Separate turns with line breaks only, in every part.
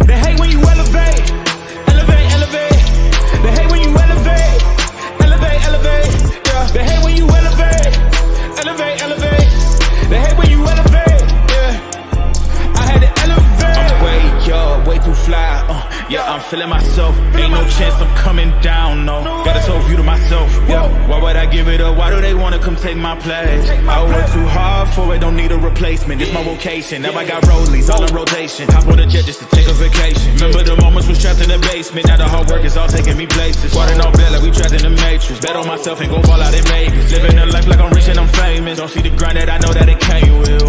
They hate when you elevate, elevate, elevate. They hate when you elevate, elevate, elevate. Yeah. They hate when you elevate, elevate, elevate. They hate when you elevate. Yeah. I had to elevate. I'm way up, way too fly. Yeah, I'm feeling myself. Ain't no chance I'm coming down. No, got a soul view to myself. Yeah. Why would I give it up? Why do they wanna come take my place? I work too hard for it, don't need a replacement. This my vocation. Now I got rollies all in rotation. Hop on a jet just to take a vacation. Remember the moments was trapped in the basement. Now the hard work is all taking me places. Water all black like we trapped in the matrix. Bet on myself and go ball out in Vegas. Living a life like I'm rich and I'm famous. Don't see the grind that I know that it came with.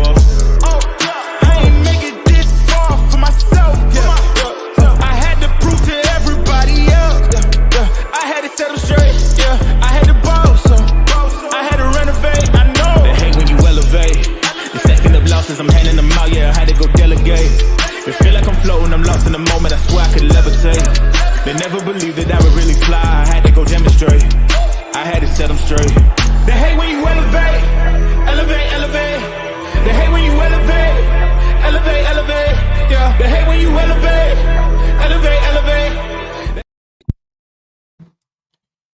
I ain't make it this far for myself. I had to prove to everybody else. I had to set them straight. I had to boss. I had to renovate. I know they hate when you elevate. The stacking up losses, I'm handing them out. Yeah, I had to go delegate. It feel like I'm floating, I'm lost in the moment. I swear I could levitate. They never believed that I would really fly. I had to go demonstrate. I had to set them straight. They hate when you elevate, elevate, elevate. They hate when you elevate, elevate, elevate. Yeah, they hate when you elevate, elevate, elevate.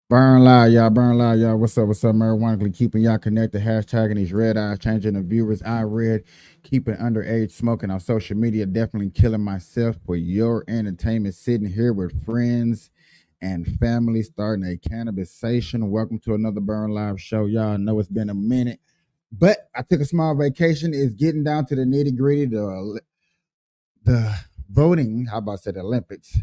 Burn loud, y'all. Burn loud, y'all. What's up? What's up? Marijuana keeping y'all connected. Hashtagging these red eyes, changing the viewers. I read, keeping underage smoking on social media. Definitely killing myself for your entertainment. Sitting here with friends and family, starting a cannabisation. Welcome to another Burn Live show. Y'all know it's been a minute, but I took a small vacation. It's getting down to the nitty gritty. The voting. How about I say the Olympics?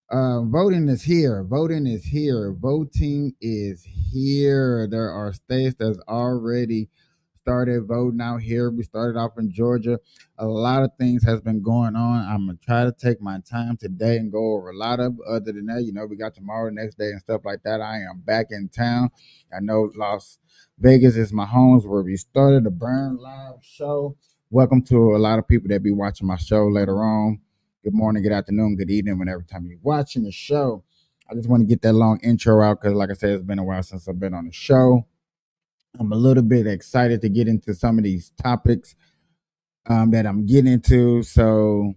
Voting is here. Voting is here. Voting is here. There are states that's already started voting out here. We started off in Georgia. A lot of things has been going on. I'm gonna try to take my time today and go over a lot of. Other than that, we got tomorrow, next day, and stuff like that. I am back in town. I know Las Vegas is my home where we started the Burn Live show. Welcome to a lot of people that be watching my show later on. Good morning, good afternoon, good evening, whenever time you're watching the show. I just want to get that long intro out because, like I said, it's been a while since I've been on the show. I'm a little bit excited to get into some of these topics that I'm getting into. So,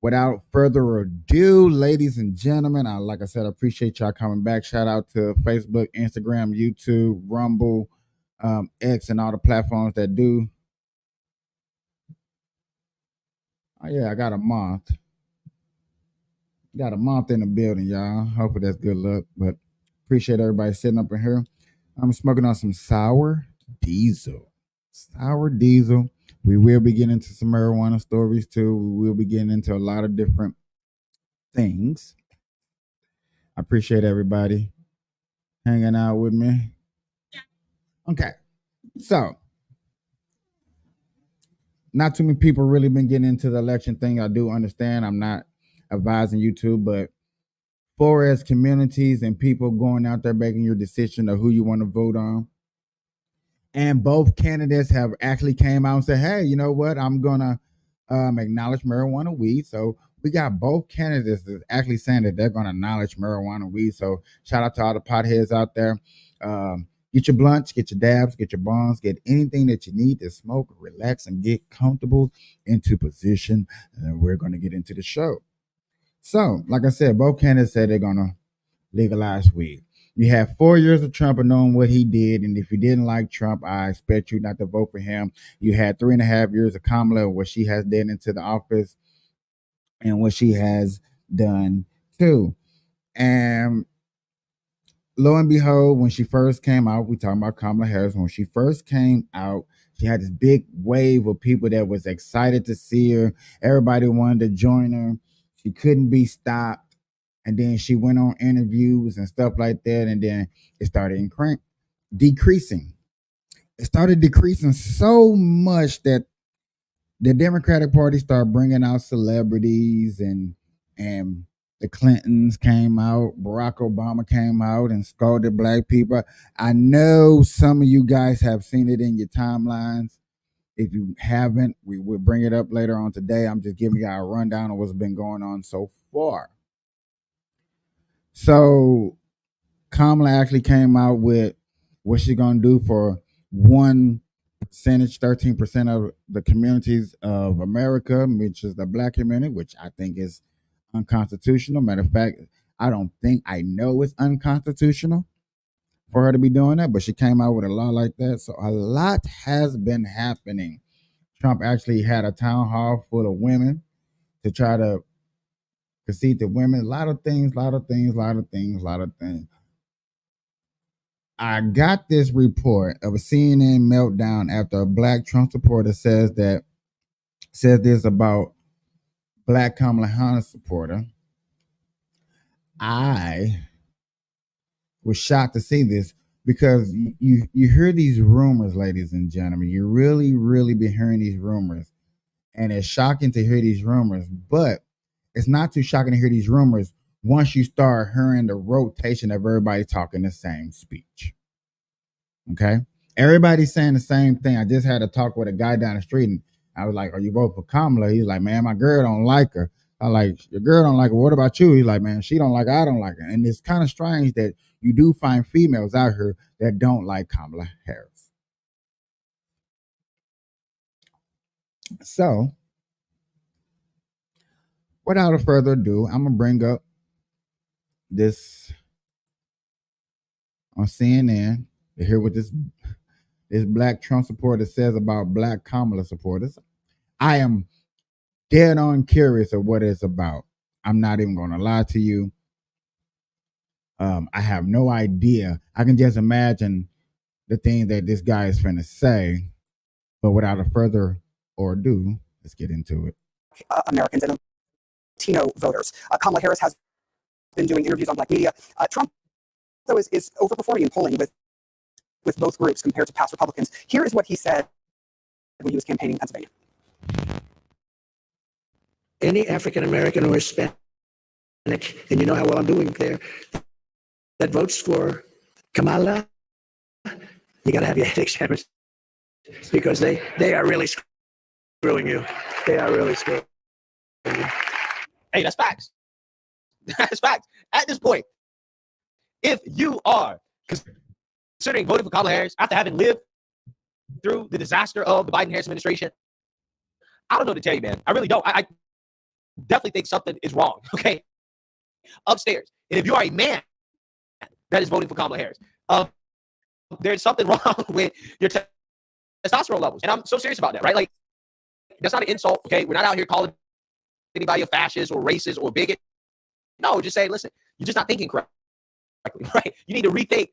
without further ado, ladies and gentlemen, like I said, I appreciate y'all coming back. Shout out to Facebook, Instagram, YouTube, Rumble, X, and all the platforms that do. Oh, yeah, I got a month. Got a month in the building, y'all. Hopefully that's good luck, but appreciate everybody sitting up in here. I'm smoking on some sour diesel. Sour diesel. We will be getting into some marijuana stories too. We will be getting into a lot of different things. I appreciate everybody hanging out with me. Okay, so not too many people really been getting into the election thing. I do understand. I'm not advising YouTube, but for as communities and people going out there making your decision of who you want to vote on, And both candidates have actually came out and said, hey, you know what? I'm going to acknowledge marijuana weed. So we got both candidates that's actually saying that they're going to acknowledge marijuana weed. So shout out to all the potheads out there. Get your blunts, get your dabs, get your bongs, get anything that you need to smoke, relax, and get comfortable into position. And then we're going to get into the show. So, like I said, both candidates said they're going to legalize weed. You have 4 years of Trump and knowing what he did, and if you didn't like Trump, I expect you not to vote for him. You had 3.5 years of Kamala, what she has done into the office and what she has done too. And lo and behold, when she first came out, we talking about Kamala Harris. When she first came out, she had this big wave of people that was excited to see her. Everybody wanted to join her. She couldn't be stopped. And then she went on interviews and stuff like that. And then it started decreasing. It started decreasing so much that the Democratic Party started bringing out celebrities, and the Clintons came out, Barack Obama came out and scolded black people. I know some of you guys have seen it in your timelines. If you haven't, we will bring it up later on today. I'm just giving you a rundown of what's been going on so far. So Kamala actually came out with what she's gonna do for one percentage, 13% of the communities of America, which is the black community, which I think is unconstitutional. Matter of fact, I know it's unconstitutional for her to be doing that, but she came out with a law like that. So a lot has been happening. Trump actually had a town hall full of women to try to concede to women. A lot of things, a lot of things, a lot of things, a lot of things. I got this report of a CNN meltdown after a black Trump supporter says this about black Kamala Harris supporter. I was shocked to see this because you hear these rumors, ladies and gentlemen. You really be hearing these rumors, and it's shocking to hear these rumors. But it's not too shocking to hear these rumors once you start hearing the rotation of everybody talking the same speech. Okay. Everybody's saying the same thing. I just had a talk with a guy down the street, and I was like, are you voting for Kamala? He's like, man, my girl don't like her. I like, your girl don't like her. What about you? He's like, man, she don't like her. I don't like her. And it's kind of strange that you do find females out here that don't like Kamala Harris. So, without further ado, I'm going to bring up this on CNN to hear what this black Trump supporter says about black Kamala supporters. I am dead on curious of what it's about. I'm not even going to lie to you. I have no idea. I can just imagine the thing that this guy is going to say. But without a further ado, let's get into it.
Americans and Latino voters. Kamala Harris has been doing interviews on black media. Trump, though, is overperforming in polling with both groups compared to past Republicans. Here is what he said when he was campaigning in Pennsylvania.
Any African American or Hispanic, and you know how well I'm doing there, that votes for Kamala, you got to have your head examined because they are really screwing you. They are really screwing you.
Hey, that's facts. That's facts. At this point, if you are considering voting for Kamala Harris after having lived through the disaster of the Biden-Harris administration, I don't know what to tell you, man. I really don't. I definitely think something is wrong, okay? Upstairs. And if you are a man that is voting for Kamala Harris, there's something wrong with your testosterone levels. And I'm so serious about that, right? Like, that's not an insult, okay? We're not out here calling anybody a fascist or racist or bigot. No, just say, listen, you're just not thinking correctly, right? You need to rethink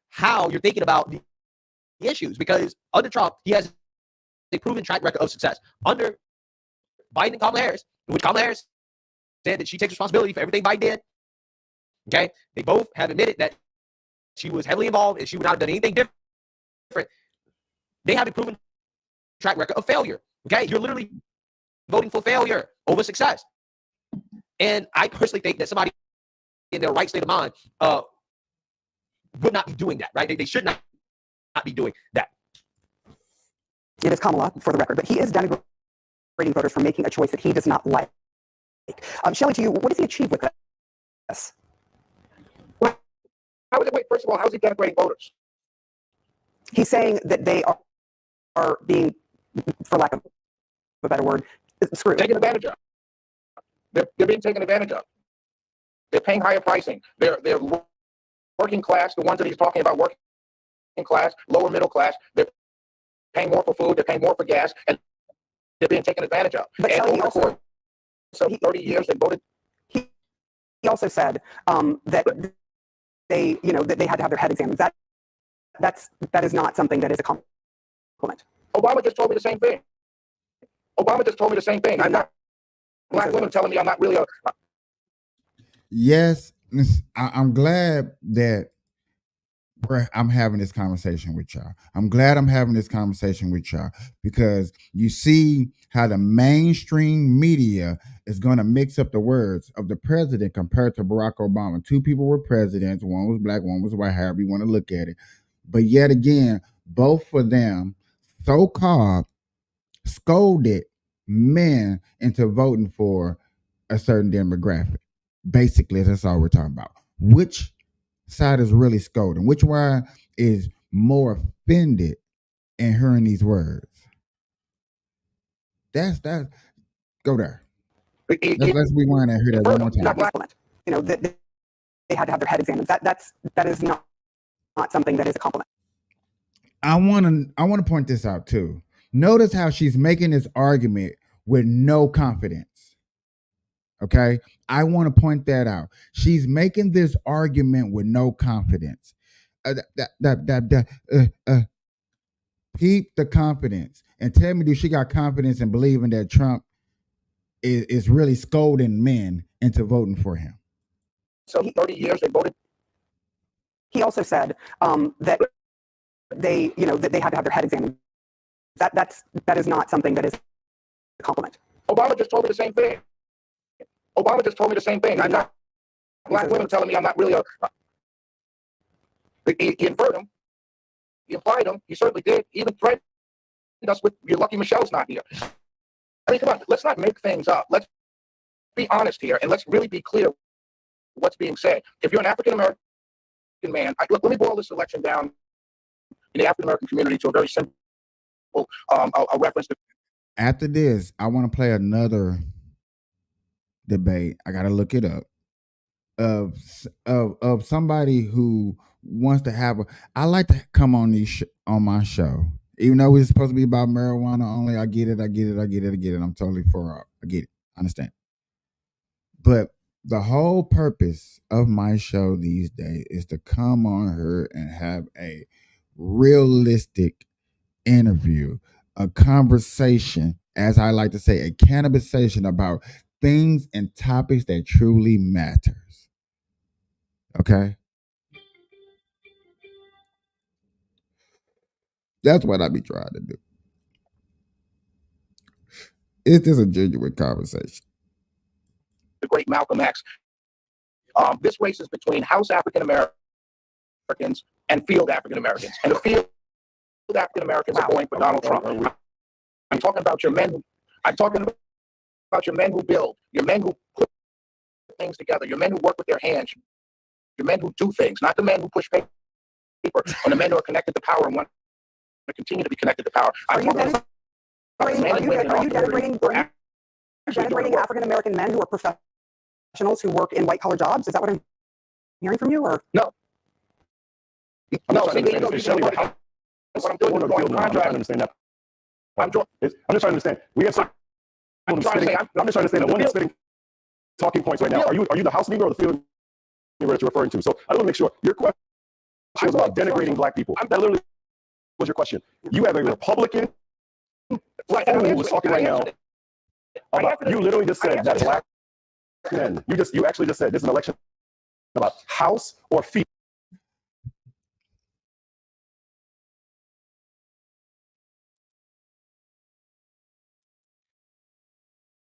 how you're thinking about the issues, because under Trump, he has a proven track record of success. Under Biden and Kamala Harris, in which Kamala Harris said that she takes responsibility for everything Biden did, okay? They both have admitted that she was heavily involved and she would not have done anything different. They have a proven track record of failure, okay? You're literally voting for failure over success. And I personally think that somebody in their right state of mind would not be doing that, right? They should not be doing that.
It is Kamala, for the record, but he is denigrating voters for making a choice that he does not like. Shelley, to you, what does he achieve with this?
Well, wait, first of all, how is he denigrating voters?
He's saying that they are being, for lack of a better word, screwed.
Taken advantage of. They're being taken advantage of. They're paying higher pricing. They're working class, the ones that he's talking about, working class, lower middle class. They're paying more for food. They're paying more for gas, and they're being taken advantage of.
But
and
Shelley,
over the course of 30 years, they voted.
He also said that they, that they had to have their head examined. That is not something that is a compliment.
Obama just told me the same thing. Obama just told me the same thing. I'm not black women telling me I'm not really a.
Yes, I'm glad that I'm having this conversation with y'all. I'm glad I'm having this conversation with y'all because you see how the mainstream media is going to mix up the words of the president compared to Barack Obama. Two people were presidents. One was black, one was white, however you want to look at it. But yet again, both of them so-called scolded men into voting for a certain demographic. Basically, that's all we're talking about. Which side is really scolding? Which one is more offended in hearing these words? That's go there. Let's rewind and hear that one more time.
Compliment. That they had to have their head examined. That is not something that is a compliment.
I want to point this out too. Notice how she's making this argument with no confidence. Okay, I want to point that out. She's making this argument with no confidence. Peep the confidence and tell me, do she got confidence in believing that Trump is really scolding men into voting for him?
So 30 years they voted.
He also said that they, that they had to have their head examined. That is not something that is a compliment.
Obama just told me the same thing. Obama just told me the same thing. I'm not black women telling me I'm not really a. He inferred them. He implied them. He certainly did. He even threatened us with "You're lucky Michelle's not here." I mean, come on. Let's not make things up. Let's be honest here, and let's really be clear what's being said. If you're an African American man, let me boil this election down in the African American community to a very simple a reference to.
After this, I want to play another debate. I got to look it up of somebody who wants to have I like to come on on my show, even though it's supposed to be about marijuana only. I get it. I'm totally for it. I get it. I understand. But the whole purpose of my show these days is to come on here and have a realistic interview, a conversation, as I like to say, a cannabisation about things and topics that truly matters. Okay? That's what I be trying to do. Is this a genuine conversation?
The great Malcolm X. This race is between House African Americans and field African Americans. And the field African Americans are going for Donald Trump. I'm talking about your men. I'm talking about your men who build, your men who put things together, your men who work with their hands, your men who do things, not the men who push paper, or the men who are connected to power and want to continue to be connected to power.
Are you denigrating African American men who are professionals who work in white collar jobs? Is that what I'm hearing from you, or
no? No. See, there you go. What I'm doing is drawing contrast. I'm just trying to understand. We have some. I'm just trying to understand the one that's spitting talking points right now. Are you the House Negro or the field Negro that you're referring to? So I want to make sure your question was about denigrating black people. That literally was your question. You have a Republican who was talking right now about. You literally just said that black men. You actually just said this is an election about House or field.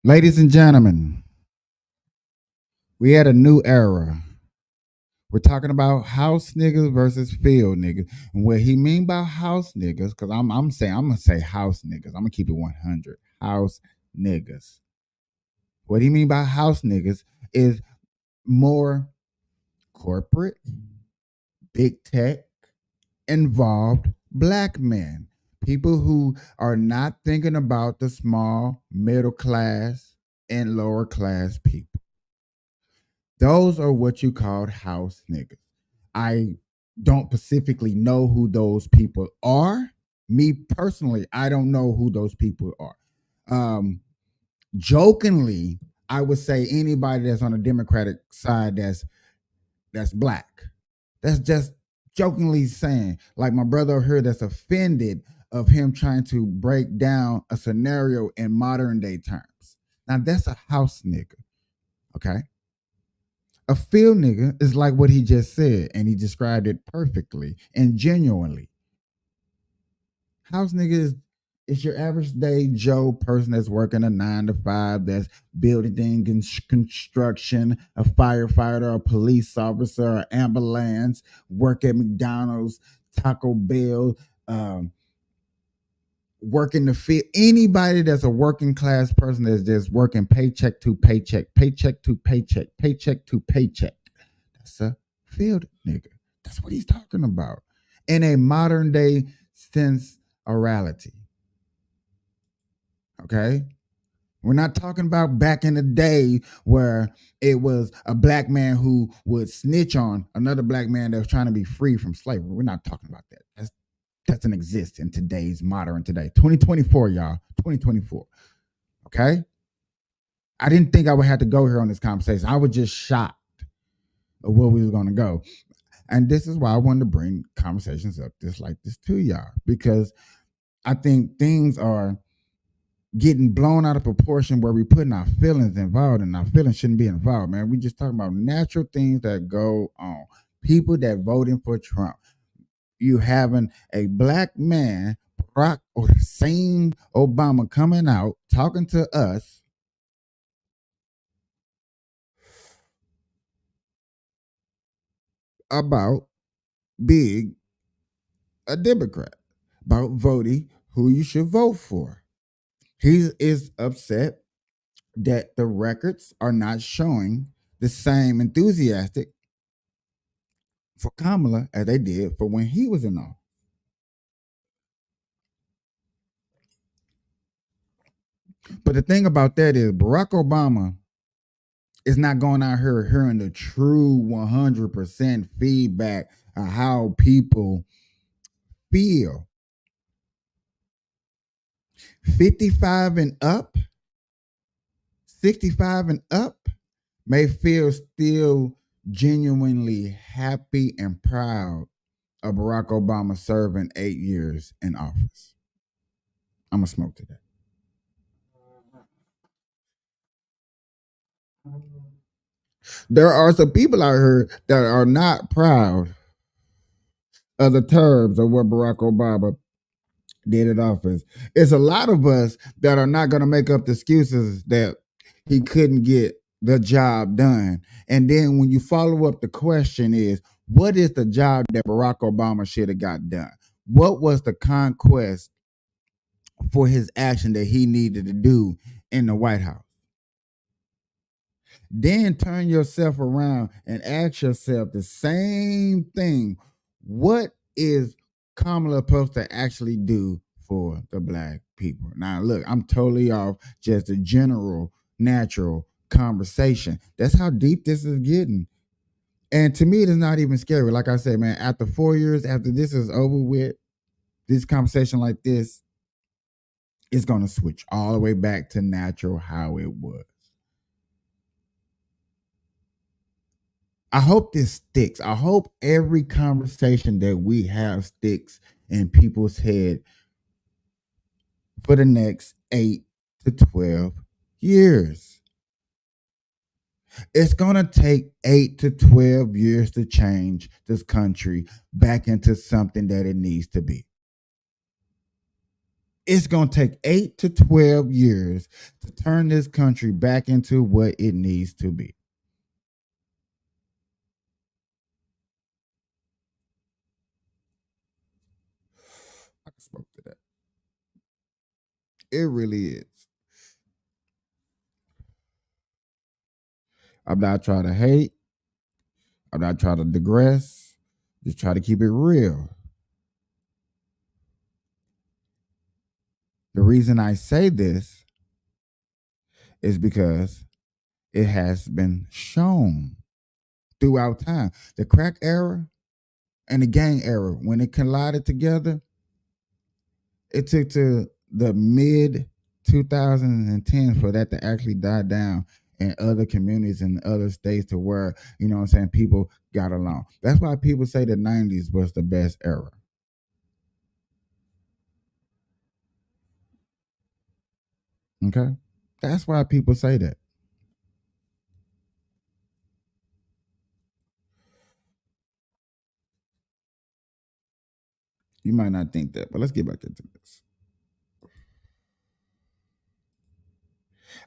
Ladies and gentlemen, we had a new era. We're talking about house niggas versus field niggas. And what he mean by house niggas, because I'm gonna say house niggas. I'm gonna keep it 100. House niggas. What he mean by house niggas is more corporate, big tech, involved black men. People who are not thinking about the small, middle class, and lower class people. Those are what you called house niggas. I don't specifically know who those people are. Me personally, I don't know who those people are. Jokingly, I would say anybody that's on the Democratic side that's black. That's just jokingly saying, like my brother over here that's offended of him trying to break down a scenario in modern day terms. Now that's a house nigga, okay? A field nigga is like what he just said, and he described it perfectly and genuinely. House nigga is your average day Joe person that's working a 9 to 5, that's building construction, a firefighter, a police officer, an ambulance, work at McDonald's, Taco Bell, um, work in the field. Anybody that's a working class person that's just working paycheck to paycheck, paycheck to paycheck, paycheck to paycheck. That's a field nigga. That's what he's talking about in a modern day sense orality. Okay? We're not talking about back in the day where it was a black man who would snitch on another black man that was trying to be free from slavery. We're not talking about that. That doesn't exist in today's modern today. 2024, y'all. 2024. Okay? I didn't think I would have to go here on this conversation. I was just shocked of where we were going to go. And this is why I wanted to bring conversations up just like this to y'all, because I think things are getting blown out of proportion where we're putting our feelings involved, and our feelings shouldn't be involved, man. We just talking about natural things that go on. People that voting for Trump. You having a black man, Barack Hussein Obama, coming out talking to us about being a Democrat, about voting who you should vote for. He is upset that the records are not showing the same enthusiastic for Kamala as they did for when he was in office. But the thing about that is Barack Obama is not going out here hearing the true 100% feedback of how people feel. 55 and up, 65 and up may feel still genuinely happy and proud of Barack Obama serving 8 years in office. I'm going to smoke today. There are some people out here that are not proud of the terms of what Barack Obama did in office. It's a lot of us that are not going to make up the excuses that he couldn't get the job done. And then when you follow up, the question is, what is the job that Barack Obama should have got done? What was the conquest for his action that he needed to do in the White House? Then turn yourself around and ask yourself the same thing. What is Kamala supposed to actually do for the black people? Now, look, I'm totally off just a general, natural conversation. That's how deep this is getting. And to me, it is not even scary. Like I said, man, after 4 years, after this is over with, this conversation like this, it's going to switch all the way back to natural how it was. I hope this sticks. I hope every conversation that we have sticks in people's head for the next 8 to 12 years. It's going to take 8 to 12 years to change this country back into something that it needs to be. It's going to take 8 to 12 years to turn this country back into what it needs to be. It really is. I'm not trying to hate. I'm not trying to digress. Just try to keep it real. The reason I say this is because it has been shown throughout time. The crack era and the gang era, when it collided together, it took to the mid 2010s for that to actually die down in other communities in other states to where, you know what I'm saying, people got along. That's why people say the 90s was the best era. Okay? That's why people say that. You might not think that, but let's get back into this.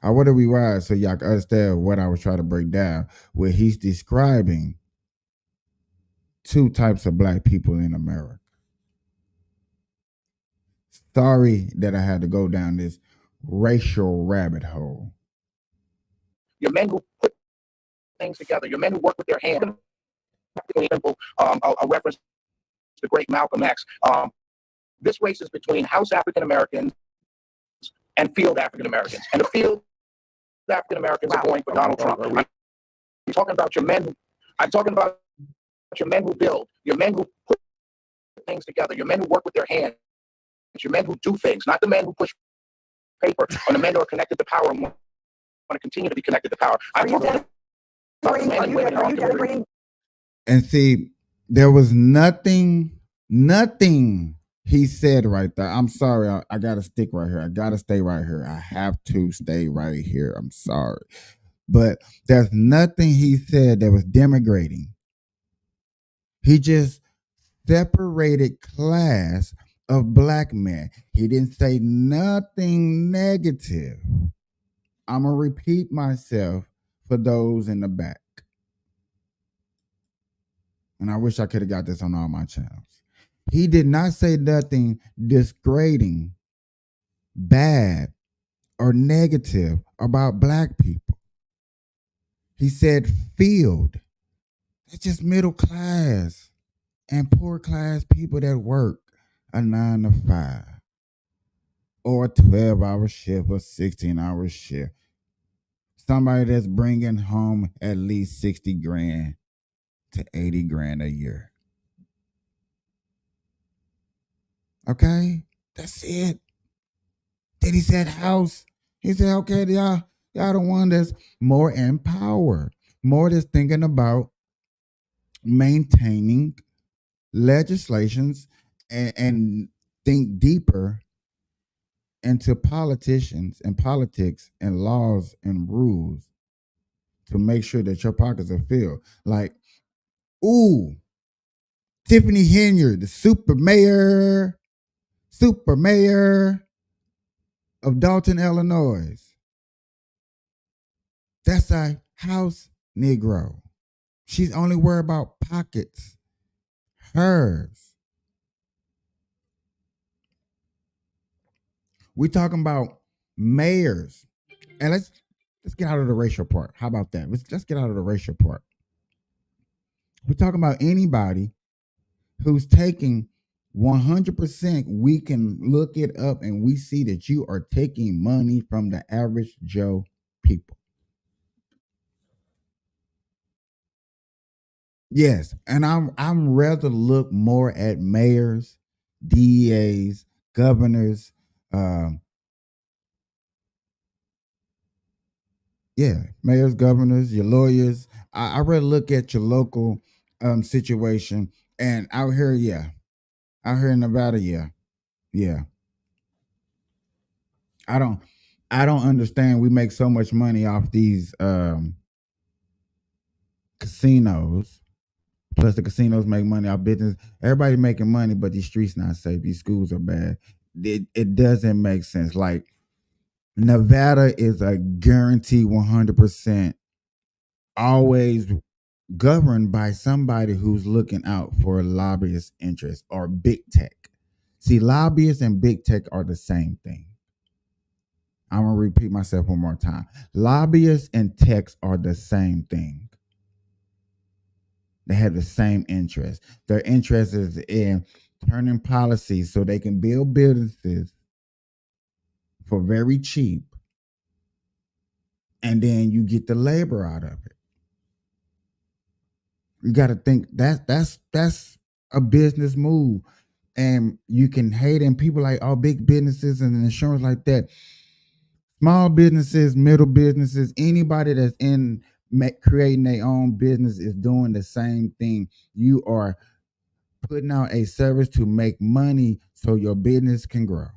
I want to rewind so y'all can understand what I was trying to break down, where he's describing two types of black people in America. Sorry that I had to go down this racial rabbit hole.
Your men who put things together, your men who work with their hands. Simple, a reference to the great Malcolm X. This race is between House African Americans and field African Americans. And the field African Americans are going for Donald Trump. I'm talking about your men. I'm talking about your men who build, your men who put things together, your men who work with their hands, your men who do things, not the men who push paper, or the men who are connected to power and want to continue to be connected to power. I'm talking about men and women.
Are you denigrating?
And see, there was nothing he said right there. I'm sorry. I got to stick right here. I got to stay right here. I have to stay right here. I'm sorry. But there's nothing he said that was denigrating. He just separated class of black men. He didn't say nothing negative. I'm going to repeat myself for those in the back. And I wish I could have got this on all my channels. He did not say nothing disgrading, bad, or negative about black people. He said field. It's just middle class and poor class people that work a 9 to 5 or a 12-hour shift or 16-hour shift. Somebody that's bringing home at least 60 grand to 80 grand a year. Okay? That's it. Then he said house. He said, okay, y'all the one that's more in power, more that's thinking about maintaining legislations and think deeper into politicians and politics and laws and rules to make sure that your pockets are filled. Like, ooh, Tiffany Henyard, the super mayor of Dalton, Illinois. That's a house Negro. She's only worried about pockets. Hers. We talking about mayors. And let's get out of the racial part. How about that? Let's get out of the racial part. We're talking about anybody who's taking 100%. We can look it up and we see that you are taking money from the average Joe people. Yes, and I'm rather look more at mayors, DEAs, governors, mayors, governors, your lawyers. I rather look at your local situation. And out here, out here in Nevada, yeah. I don't understand. We make so much money off these casinos. Plus, the casinos make money off business. Everybody making money, but these streets not safe. These schools are bad. It doesn't make sense. Like, Nevada is a guarantee 100% always governed by somebody who's looking out for lobbyist interests or big tech. See, lobbyists and big tech are the same thing. I'm gonna repeat myself one more time. Lobbyists and techs are the same thing. They have the same interest. Their interest is in turning policies so they can build businesses for very cheap, and then you get the labor out of it. You got to think that's a business move, and you can hate in people like big businesses and insurance like that. Small businesses, middle businesses, anybody that's in creating their own business is doing the same thing. You are putting out a service to make money so your business can grow.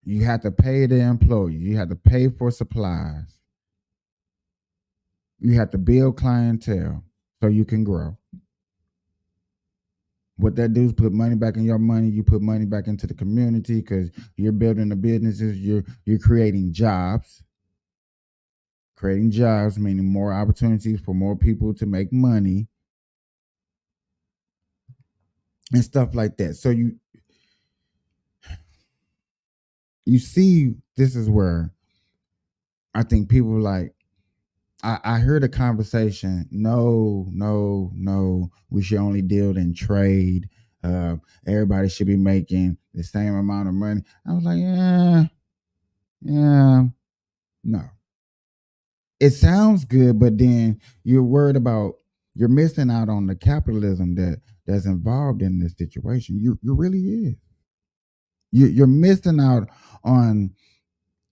You have to pay the employee. You have to pay for supplies. You have to build clientele so you can grow. What that do is put money back in your money. You put money back into the community because you're building the businesses. You're creating jobs. Creating jobs meaning more opportunities for more people to make money and stuff like that. So you see, this is where I think people like, I heard a conversation. No, we should only deal in trade. Everybody should be making the same amount of money. I was like, yeah, no. It sounds good, but then you're worried about, you're missing out on the capitalism that's involved in this situation. You really is. You're missing out on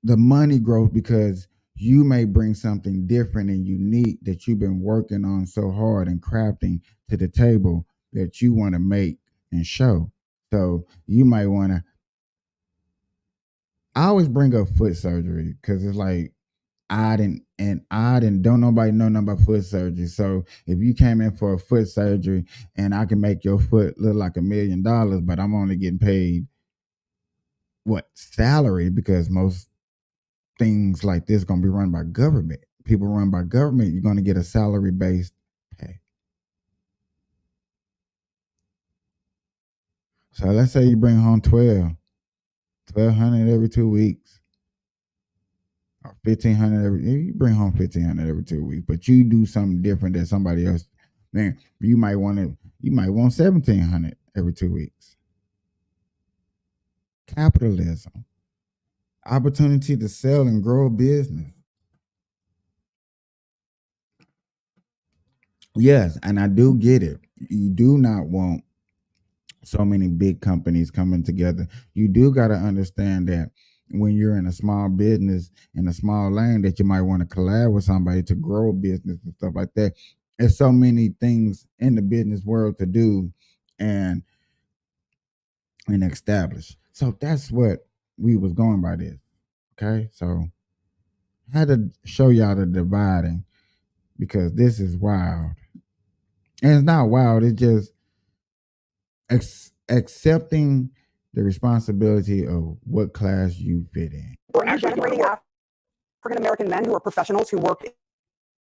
the money growth because you may bring something different and unique that you've been working on so hard and crafting to the table that you want to make and show. So you might want to. I always bring up foot surgery because it's like I didn't don't nobody know nothing about foot surgery. So if you came in for a foot surgery and I can make your foot look like $1 million, but I'm only getting paid salary, because most things like this going to be run by government. People run by government, you're going to get a salary based pay. So let's say you bring home 1,200 every 2 weeks, or 1,500 you bring home 1,500 every 2 weeks, but you do something different than somebody else. Then you might want 1,700 every 2 weeks. Capitalism, opportunity to sell and grow a business. Yes, and I do get it. You do not want so many big companies coming together. You do got to understand that when you're in a small business in a small lane, that you might want to collab with somebody to grow a business and stuff like that. There's so many things in the business world to do and establish. So that's what we was going by this. Okay, so I had to show y'all the dividing, because this is wild. And it's not wild, it's just accepting the responsibility of what class you fit in.
Are you generating African American men who are professionals who work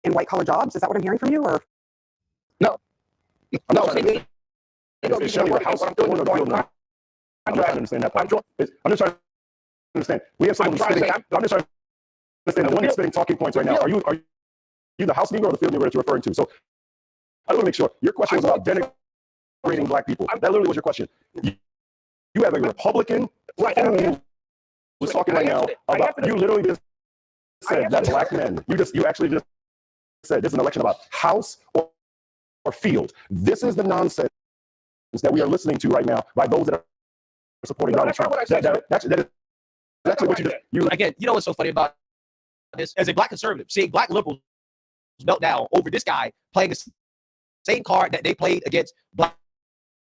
in white collar jobs? Is that what I'm hearing from you? Or
No. It's showing you how I'm doing. I'm trying to understand that part. I'm just trying to understand. We have someone spitting. I'm just trying to understand the one that's spitting talking points right now. Are you the house Negro or the field Negro that you're referring to? So I want to make sure your question was about denigrating black people. That literally was your question. You have a Republican who was talking right now about, you literally just said that black men, you actually just said this is an election about house or field. This is the nonsense that we are listening to right now by those that are supporting Donald Trump. That's exactly what you
Again, you know what's so funny about this? As a black conservative, seeing black liberals melt down over this guy playing the same card that they played against black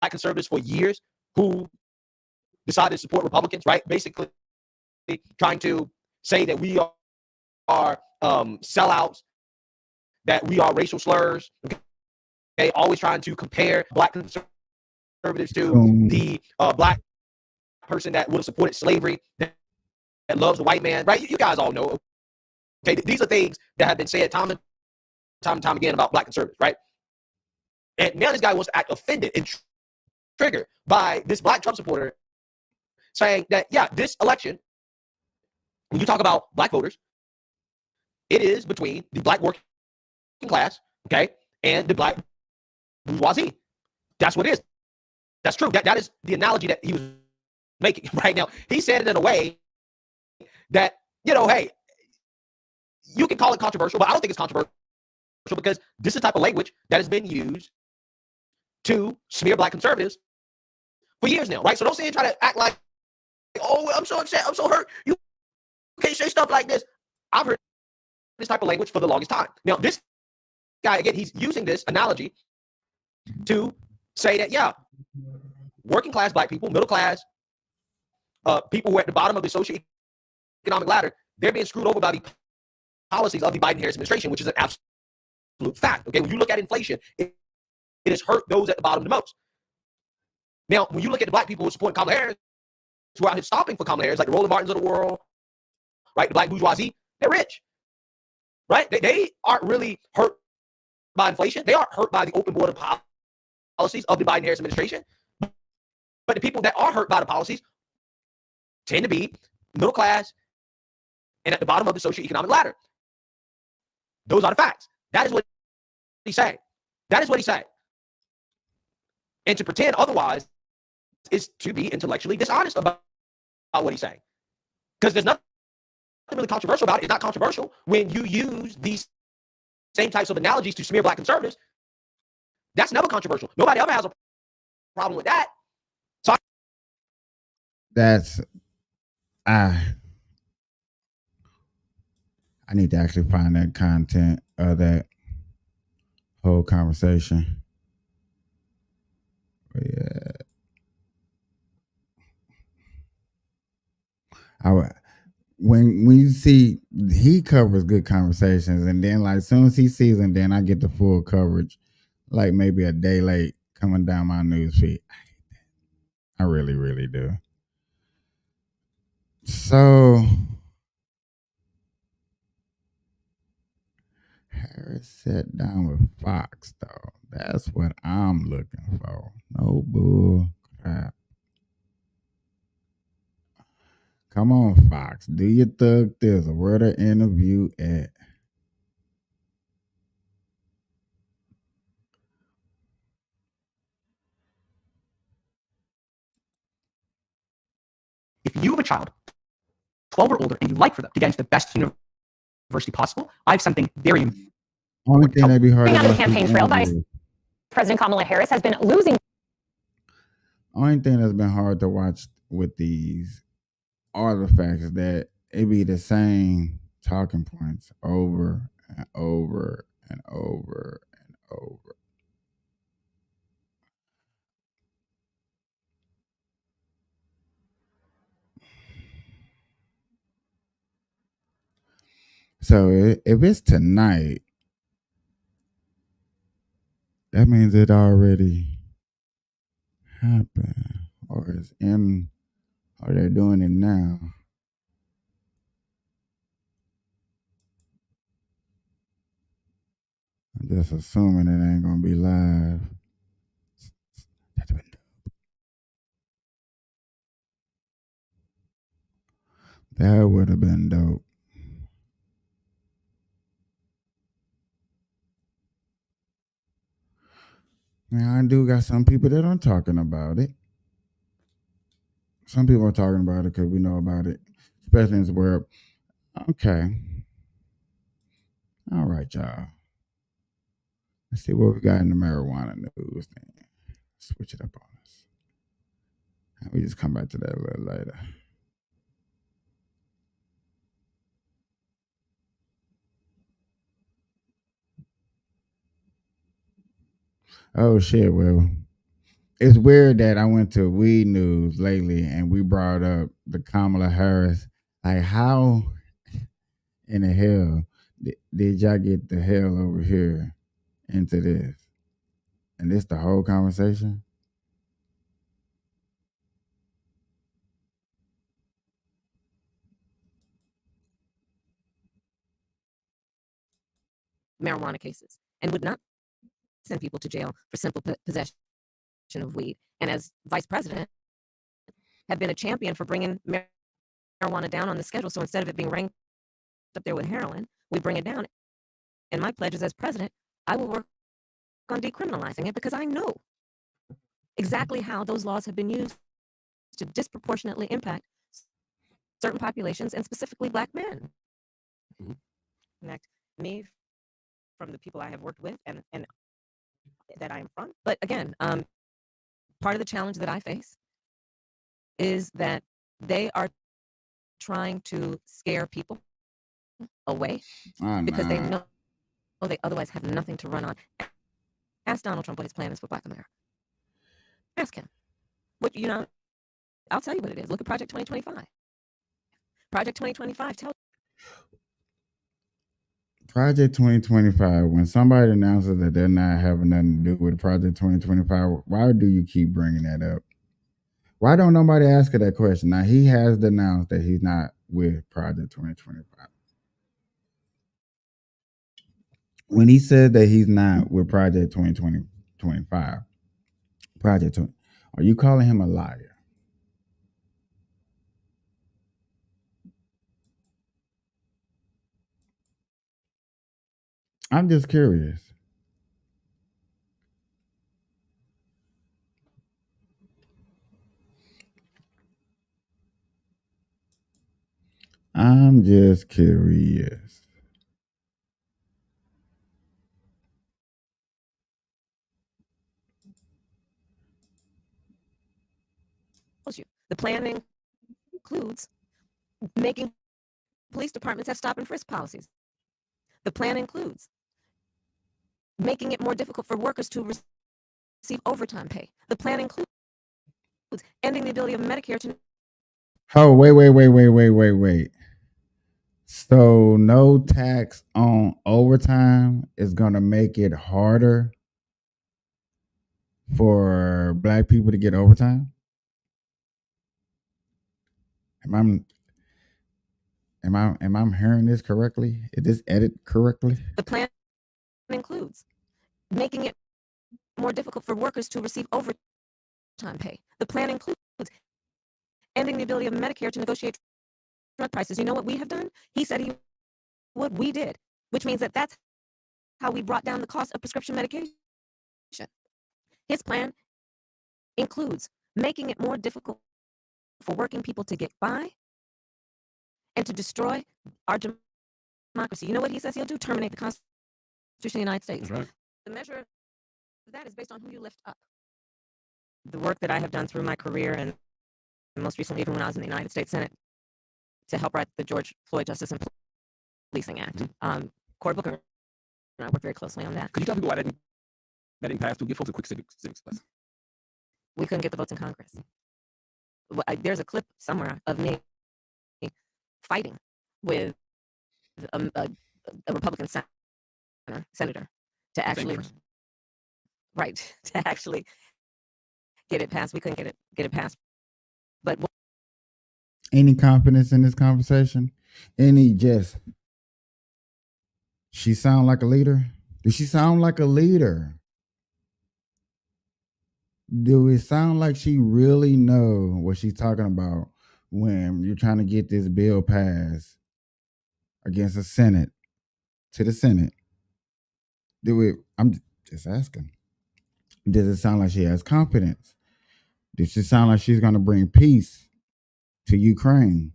conservatives for years, who decided to support Republicans, right? Basically trying to say that we are sellouts, that we are racial slurs. Okay, always trying to compare black conservatives to the black person that would have supported slavery, that loves the white man, right? You guys all know. Okay, these are things that have been said time and time again about black conservatives, right? And now this guy wants to act offended and triggered by this black Trump supporter saying that, yeah, this election, when you talk about black voters, it is between the black working class, okay, and the black bourgeoisie. That's what it is. That's true. That is the analogy that he was making right now. He said it in a way that, hey, you can call it controversial, but I don't think it's controversial because this is the type of language that has been used to smear black conservatives for years now, right? So don't say and try to act like, oh, I'm so upset, I'm so hurt. You can't say stuff like this. I've heard this type of language for the longest time. Now, this guy, again, he's using this analogy to say that, yeah, working class black people, middle class, people who are at the bottom of the socioeconomic ladder, they're being screwed over by the policies of the Biden-Harris administration, which is an absolute fact. Okay, when you look at inflation, it has hurt those at the bottom the most. Now, when you look at the black people who support Kamala Harris, who are out here stopping for Kamala Harris, like the Roland Martins of the world, right? The black bourgeoisie, they're rich, right? They aren't really hurt by inflation. They aren't hurt by the open border policies of the Biden-Harris administration. But the people that are hurt by the policies tend to be middle class and at the bottom of the socioeconomic ladder. Those are the facts. That is what he's saying. That is what he's saying. And to pretend otherwise is to be intellectually dishonest about what he's saying. Because there's nothing really controversial about it. It's not controversial when you use these same types of analogies to smear black conservatives. That's never controversial. Nobody ever has a problem with that. So
That's I need to actually find that content of that whole conversation. But yeah. When you see, he covers good conversations, and then like as soon as he sees them, then I get the full coverage, like maybe a day late coming down my news feed. I really, really do. So Harris sat down with Fox, though. That's what I'm looking for. No bull crap. Come on, Fox. Do your thug this. Where the interview at?
If you have a child, 12 or older, and you like for them to get into the best university possible, I have something very
Only thing that'd be hard to
Out of the
watch
campaign
these
trail, Vice
interviews.
President Kamala Harris has been losing.
Only thing that's been hard to watch with these are the facts that it be the same talking points over and over and over and over. So if it's tonight, that means it already happened, or it's in, or they're doing it now. I'm just assuming it ain't gonna be live. That's been dope. That would have been dope. Now I do got some people that aren't talking about it. Some people are talking about it because we know about it, especially in this world. Okay. All right, y'all. Let's see what we got in the marijuana news then. Switch it up on us. And we just come back to that a little later. Oh shit, well. It's weird that I went to Weed News lately and we brought up the Kamala Harris. Like, how in the hell did y'all get the hell over here into this? And this the whole conversation?
Marijuana cases and would not send people to jail for simple possession of weed. And as vice president, have been a champion for bringing marijuana down on the schedule. So instead of it being ranked up there with heroin, we bring it down. And my pledge is, as president, I will work on decriminalizing it because I know exactly how those laws have been used to disproportionately impact certain populations and specifically Black men. Connect me from the people I have worked with and that I am from. But again, part of the challenge that I face is that they are trying to scare people away because they know they otherwise have nothing to run on. Ask Donald Trump what his plan is for Black America. Ask him. I'll tell you what it is. Look at Project 2025. Project 2025 tells
Project 2025, when somebody announces that they're not having nothing to do with Project 2025, why do you keep bringing that up? Why don't nobody ask her that question? Now, he has announced that he's not with Project 2025. When he said that he's not with Project 2025, Project 20, are you calling him a liar? I'm just curious. I'm just curious.
you the plan includes making police departments have stop and frisk policies. The plan includes making it more difficult for workers to receive overtime pay. The plan includes ending the ability of Medicare to.
Oh, wait. So no tax on overtime is gonna make it harder for Black people to get overtime? Am I hearing this correctly? Is this edit correctly?
The plan includes making it more difficult for workers to receive overtime pay. The plan includes ending the ability of Medicare to negotiate drug prices. You know what we have done? He said he would. We did, which means that that's how we brought down the cost of prescription medication. His plan includes making it more difficult for working people to get by and to destroy our democracy. You know what he says he'll do? Terminate the Constitution of the United States.
That's right.
The measure of that is based on who you lift up. The work that I have done through my career and most recently even when I was in the United States Senate to help write the George Floyd Justice and Policing Act. Cory Booker and I worked very closely on that.
Could you tell people why that didn't pass through? Give folks a quick civics lesson.
We couldn't get the votes in Congress. There's a clip somewhere of me fighting with a Republican senator to actually get it passed. We couldn't get it passed. But
Any confidence in this conversation? She sound like a leader? Does she sound like a leader? Do it sound like she really know what she's talking about when you're trying to get this bill passed against the Senate, to the Senate? I'm just asking. Does it sound like she has confidence? Does it sound like she's going to bring peace to Ukraine?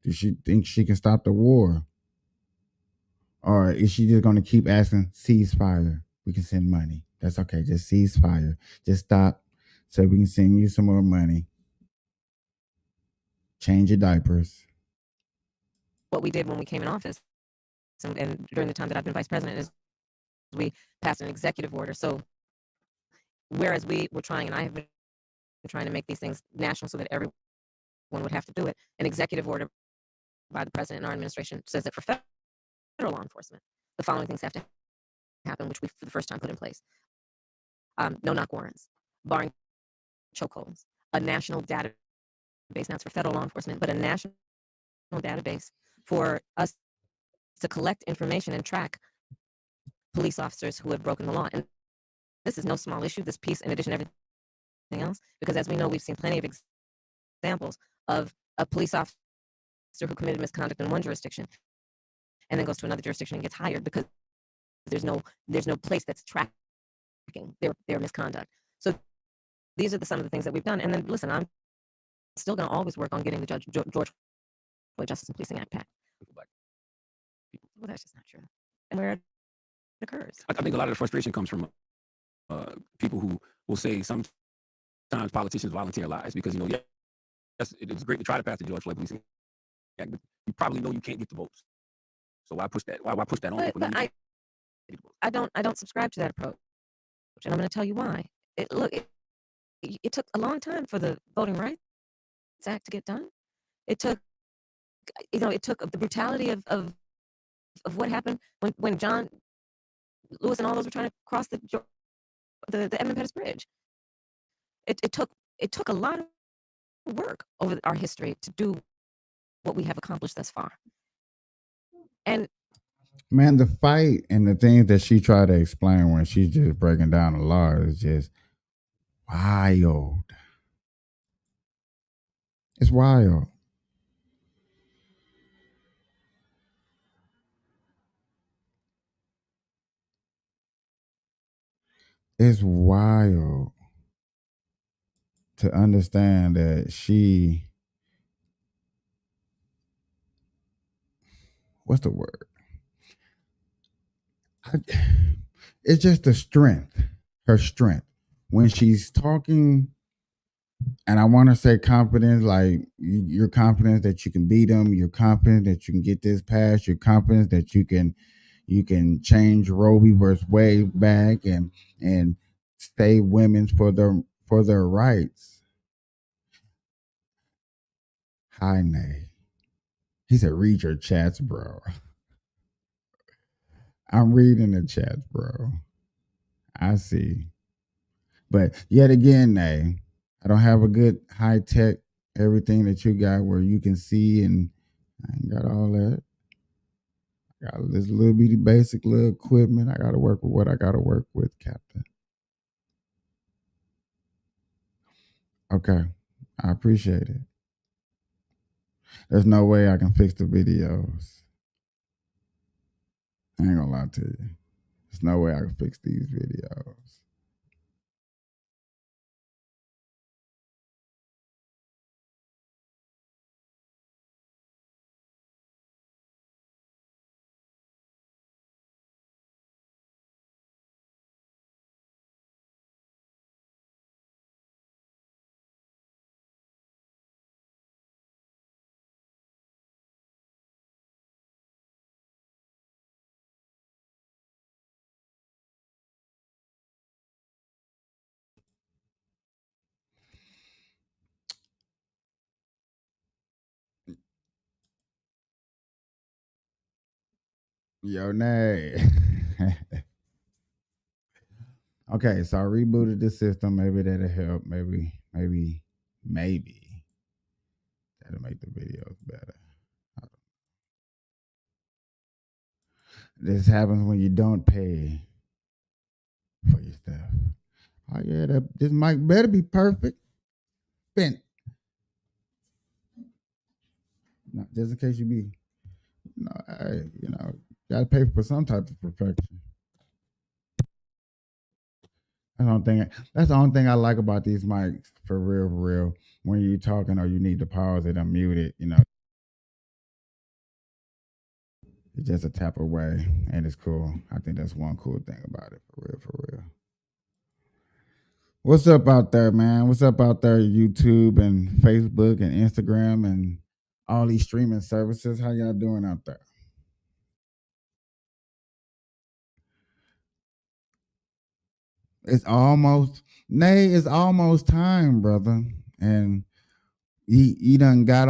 Does she think she can stop the war? Or is she just going to keep asking, ceasefire? We can send money. That's okay. Just ceasefire. Just stop so we can send you some more money. Change your diapers.
What we did when we came in office and during the time that I've been vice president is we passed an executive order. So whereas we were trying, and I have been trying to make these things national so that everyone would have to do it, an executive order by the president and our administration says that for federal law enforcement, the following things have to happen, which we for the first time put in place. No knock warrants, barring chokeholds, a national database. Now it's for federal law enforcement, but a national database for us to collect information and track police officers who have broken the law. And this is no small issue, this piece, in addition to everything else, because as we know, we've seen plenty of examples of a police officer who committed misconduct in one jurisdiction and then goes to another jurisdiction and gets hired because there's no place that's tracking their misconduct. So these are some of the things that we've done. And then listen, I'm still going to always work on getting the George Floyd Justice and Policing Act passed. Well, that's just not true. And where it occurs.
I think a lot of the frustration comes from people who will say sometimes politicians volunteer lies because, yes, it's great to try to pass the George Floyd Policing Act, but you probably know you can't get the votes. So why push that? Why push that on people?
But I don't subscribe to that approach, and I'm going to tell you why. It took a long time for the Voting Rights Act to get done. It took the brutality of what happened when John Lewis and all those were trying to cross the Edmund Pettus Bridge. It took a lot of work over our history to do what we have accomplished thus far. And
man, the fight and the things that she tried to explain when she's just breaking down the law is just wild. It's wild. It's wild to understand that what's the word? It's just the strength, her strength. When she's talking, and I want to say confidence, like you're confident that you can beat them, you're confident that you can get this passed, you're confident that you can change Roe v. Wade back and save women for their rights. Hi, Nay. He said, read your chats, bro. I'm reading the chats, bro. I see. But yet again, Nay, I don't have a good high tech everything that you got where you can see, and I ain't got all that. I got this little bitty basic little equipment. I got to work with what I got to work with, Captain. Okay. I appreciate it. There's no way I can fix the videos. I ain't gonna lie to you. There's no way I can fix these videos. Yo, Nay. Okay, so I rebooted the system. Maybe that'll help. Maybe that'll make the videos better. This happens when you don't pay for your stuff. Oh yeah, this mic better be perfect. Bent. No, just in case you be, gotta pay for some type of perfection. That's the only thing I like about these mics, for real. When you're talking or you need to pause it, unmute it, it's just a tap away, and it's cool. I think that's one cool thing about it, for real. What's up out there, man? What's up out there, YouTube and Facebook and Instagram and all these streaming services? How y'all doing out there? It's almost time, brother. And he done got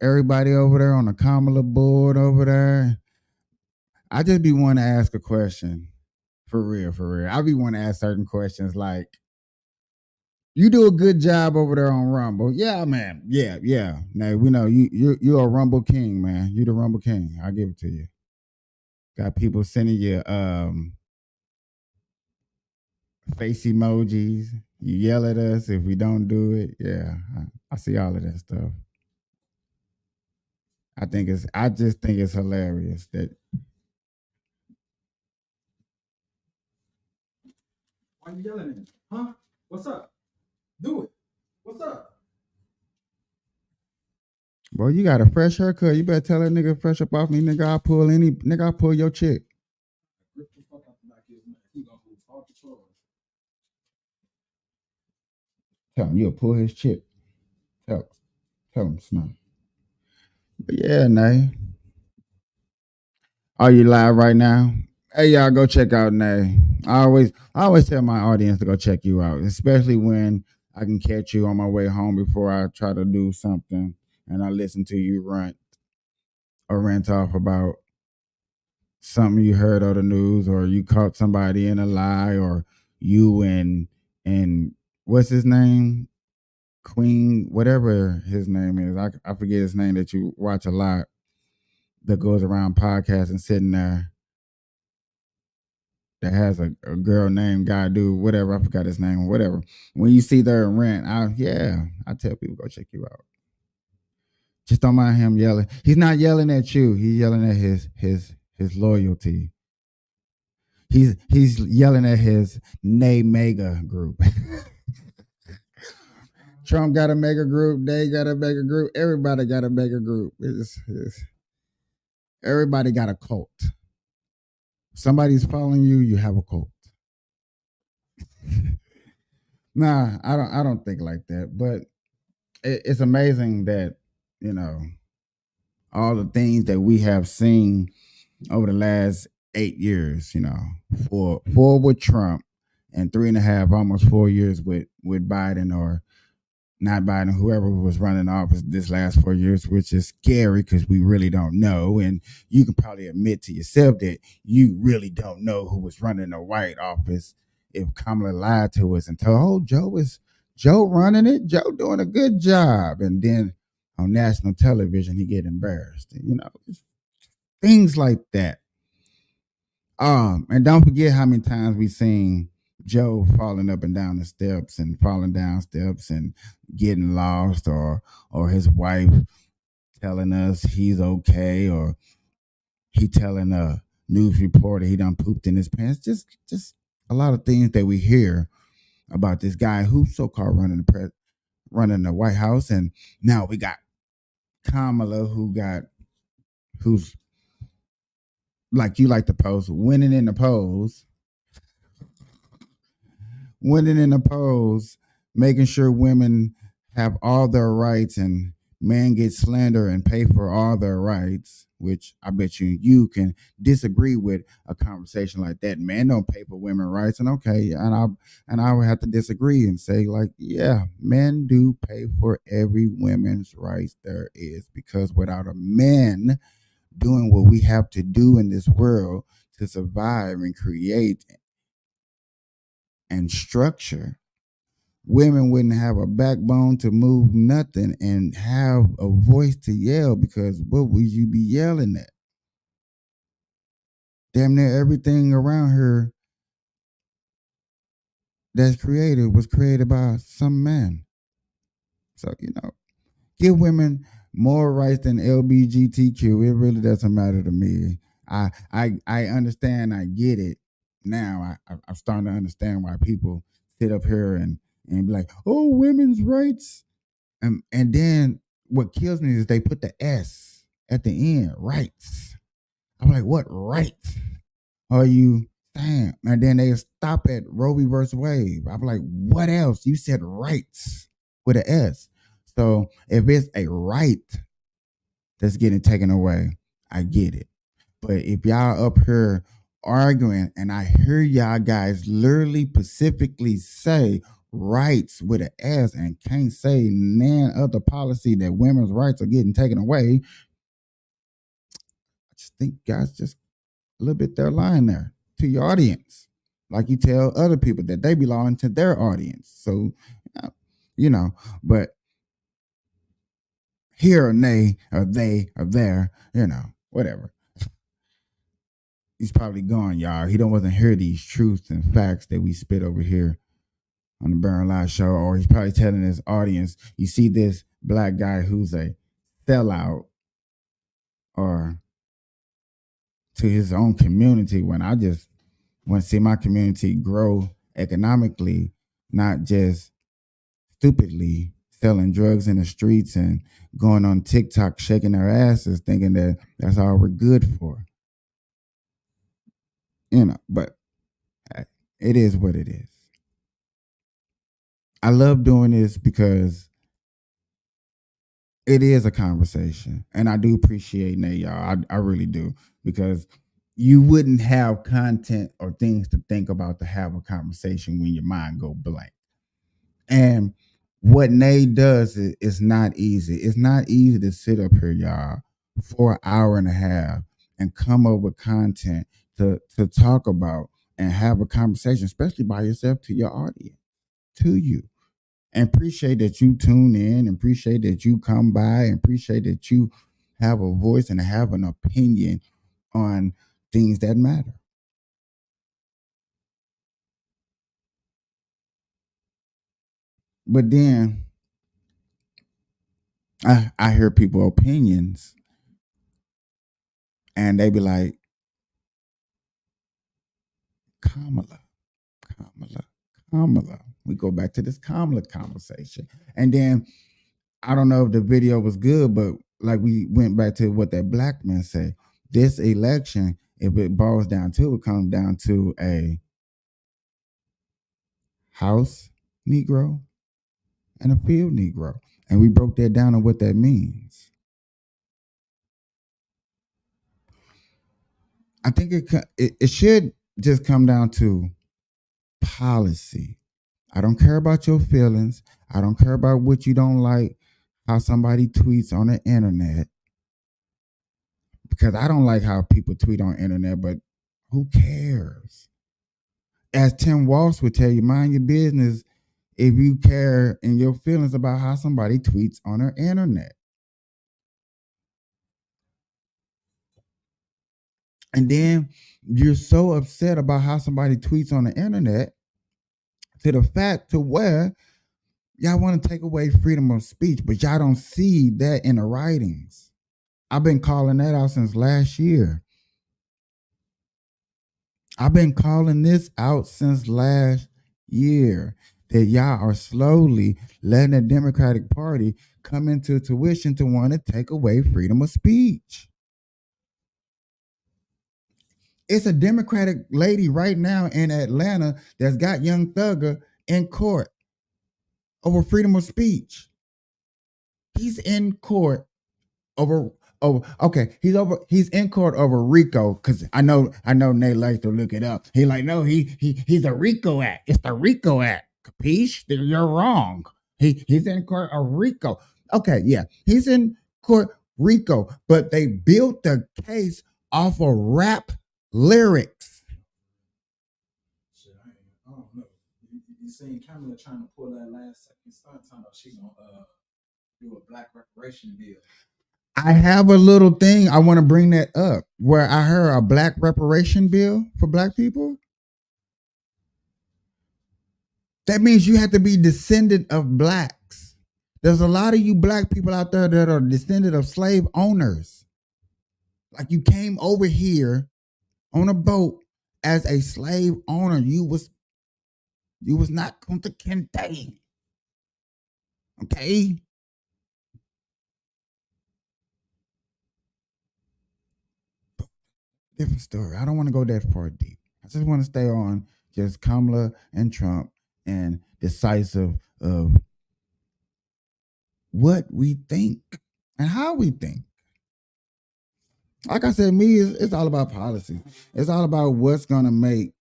everybody over there on the Kamala board over there. I just be wanting to ask a question. For real. I be wanting to ask certain questions like, you do a good job over there on Rumble. Yeah, man. Yeah. Now we know you're a Rumble king, man. You the Rumble king. I'll give it to you. Got people sending you face emojis. You yell at us if we don't do it. Yeah. I see all of that stuff. I just think it's hilarious that. Why you yelling at me? Huh? What's up? Do it. What's up? Boy, you got a fresh haircut. You better tell that nigga fresh up off me, nigga. I'll pull your chick. Rip the fuck out the back of his neck. He gonna lose all control. Tell him you'll pull his chick. Tell him, Snow. But yeah, Nay. Are you live right now? Hey y'all, go check out Nay. I always tell my audience to go check you out, especially when I can catch you on my way home before I try to do something and I listen to you rant off about something you heard on the news or you caught somebody in a lie or you and what's his name? Queen, whatever his name is. I forget his name that you watch a lot that goes around podcasting sitting there that has a girl named Guy Dude, whatever. I forgot his name, whatever. When you see their rant, I tell people go check you out. Just don't mind him yelling. He's not yelling at you. He's yelling at his loyalty. He's yelling at his Nay Mega group. Trump got a mega group. They got a mega group. Everybody got a mega group. Everybody got a cult. Somebody's following you. You have a cult. Nah, I don't think like that. But it's amazing that you know all the things that we have seen over the last 8 years. Four with Trump and 3.5, almost 4 years with Biden or not Biden, whoever was running office this last 4 years, which is scary because we really don't know. And you can probably admit to yourself that you really don't know who was running the White Office if Kamala lied to us and told, Joe running it? Joe doing a good job. And then on national television, he get embarrassed. Things like that. And don't forget how many times we seen Joe falling up and down the steps and falling down steps and getting lost, or his wife telling us he's okay, or he telling a news reporter he done pooped in his pants. Just a lot of things that we hear about this guy who's so called running the White House, and now we got Kamala who's like you like to post, winning in the polls, making sure women have all their rights and men get slander and pay for all their rights, which I bet you can disagree with a conversation like that. Men don't pay for women's rights, and okay, and I would have to disagree and say, like, yeah, men do pay for every women's rights there is, because without a man doing what we have to do in this world to survive and create and structure, women wouldn't have a backbone to move nothing and have a voice to yell, because what would you be yelling at? Damn near everything around her that's created was created by some man. So, give women more rights than LBGTQ. It really doesn't matter to me. I understand. I get it now. I'm starting to understand why people sit up here and be like, "Oh, women's rights," and then what kills me is they put the S at the end, rights. I'm like, what rights are you saying? And then they stop at Roe v. versus Wade. I'm like, what else? You said rights with an S. So if it's a right that's getting taken away, I get it. But if y'all up here arguing, and I hear y'all guys literally specifically say rights with an S and can't say none other policy that women's rights are getting taken away, I just think guys just a little bit they're lying there to your audience. Like you tell other people that they belong to their audience. So, but here or nay, or they or there, whatever. He's probably gone, y'all. He don't wasn't hear these truths and facts that we spit over here on the Burn Live show, or he's probably telling his audience, you see this black guy who's a sellout or to his own community, when I just want to see my community grow economically, not just stupidly selling drugs in the streets and going on TikTok shaking their asses thinking that that's all we're good for. But it is what it is. I love doing this because it is a conversation, and I do appreciate Nate, y'all. I really do, because you wouldn't have content or things to think about to have a conversation when your mind go blank. And what Nate does is not easy. It's not easy to sit up here, y'all, for an hour and a half and come up with content to talk about and have a conversation, especially by yourself, to your audience, to you. And appreciate that you tune in, and appreciate that you come by, and appreciate that you have a voice and have an opinion on things that matter. But then I hear people opinions and they be like, Kamala, Kamala, Kamala. We go back to this Kamala conversation. And then I don't know if the video was good, but like we went back to what that black man said. This election, if it boils down to it, comes down to a house Negro and a field Negro. And we broke that down on what that means. I think it should just come down to policy. I don't care about your feelings. I don't care about what you don't like, how somebody tweets on the internet. Because I don't like how people tweet on the internet, but who cares? As Tim Walsh would tell you, mind your business if you care in your feelings about how somebody tweets on the internet. And then you're so upset about how somebody tweets on the internet to the fact to where y'all want to take away freedom of speech, but y'all don't see that in the writings. I've been calling that out since last year. I've been calling this out since last year, that y'all are slowly letting the Democratic Party come into tuition to want to take away freedom of speech. It's a Democratic lady right now in Atlanta that's got Young Thugger in court over freedom of speech. He's in court over he's in court over RICO, because I know Nate likes to look it up. He like, no, he's a RICO Act. It's the RICO Act. Capiche? You're wrong. He's in court of RICO. Okay, yeah. He's in court RICO, but they built the case off of rap lyrics.
Shit, I don't know. You seen Kamala trying to pull that last second stunt talking about she's gonna do a black reparation bill.
I have a little thing I want to bring that up where I heard a black reparation bill for black people. That means you have to be descendant of blacks. There's a lot of you black people out there that are descendant of slave owners. Like, you came over here on a boat as a slave owner. You was not Kunta Kinte. Okay? Different story. I don't want to go that far deep. I just want to stay on just Kamala and Trump and decisive of what we think and how we think. Like I said, me, it's all about policy. It's all about what's going to make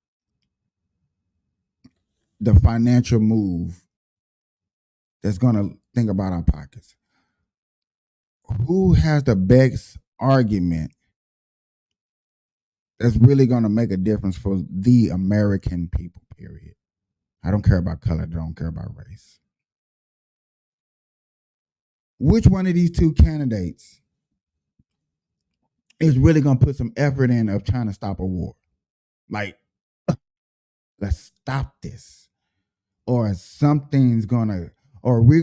the financial move that's going to think about our pockets. Who has the best argument that's really going to make a difference for the American people, period? I don't care about color. I don't care about race. Which one of these two candidates is really going to put some effort in of trying to stop a war? Like, let's stop this. or something's gonna, or we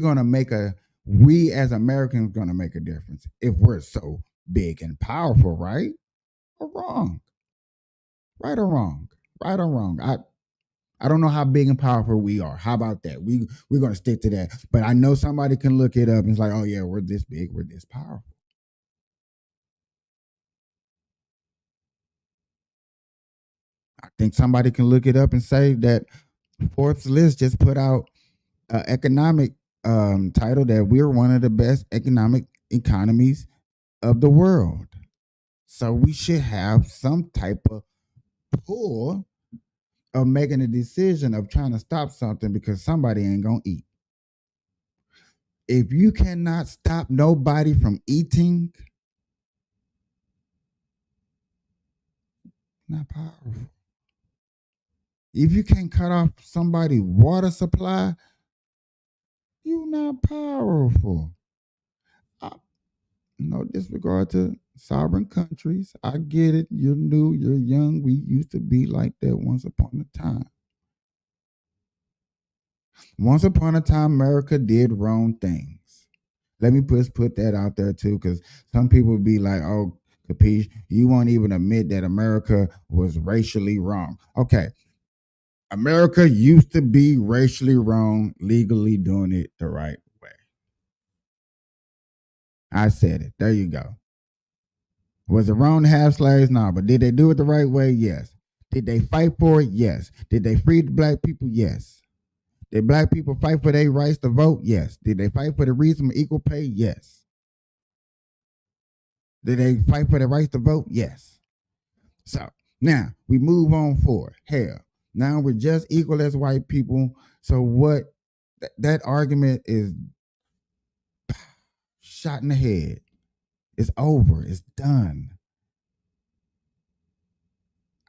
as Americans gonna make a difference if we're so big and powerful, right or wrong, right or wrong, right or wrong. I don't know how big and powerful we are. How about that? We're gonna stick to that. But I know somebody can look it up and it's like, oh yeah, we're this big, we're this powerful. I think somebody can look it up and say that Forbes list just put out an economic title that we're one of the best economic economies of the world. So we should have some type of pull of making a decision of trying to stop something because somebody ain't gonna eat. If you cannot stop nobody from eating, not powerful. If you can't cut off somebody's water supply, you not powerful. No disregard to sovereign countries. I get it. You're new, you're young. We used to be like that once upon a time. Once upon a time, America did wrong things. Let me put that out there too, because some people be like, oh, Capiche, you won't even admit that America was racially wrong. Okay. America used to be racially wrong, legally doing it the right way. I said it. There you go. Was it wrong to have slaves? No, but did they do it the right way? Yes. Did they fight for it? Yes. Did they free the black people? Yes. Did black people fight for their rights to vote? Yes. Did they fight for the reason of equal pay? Yes. Did they fight for the rights to vote? Yes. So now we move on forward. Hell, now we're just equal as white people. So what? That argument is shot in the head. It's over. It's done.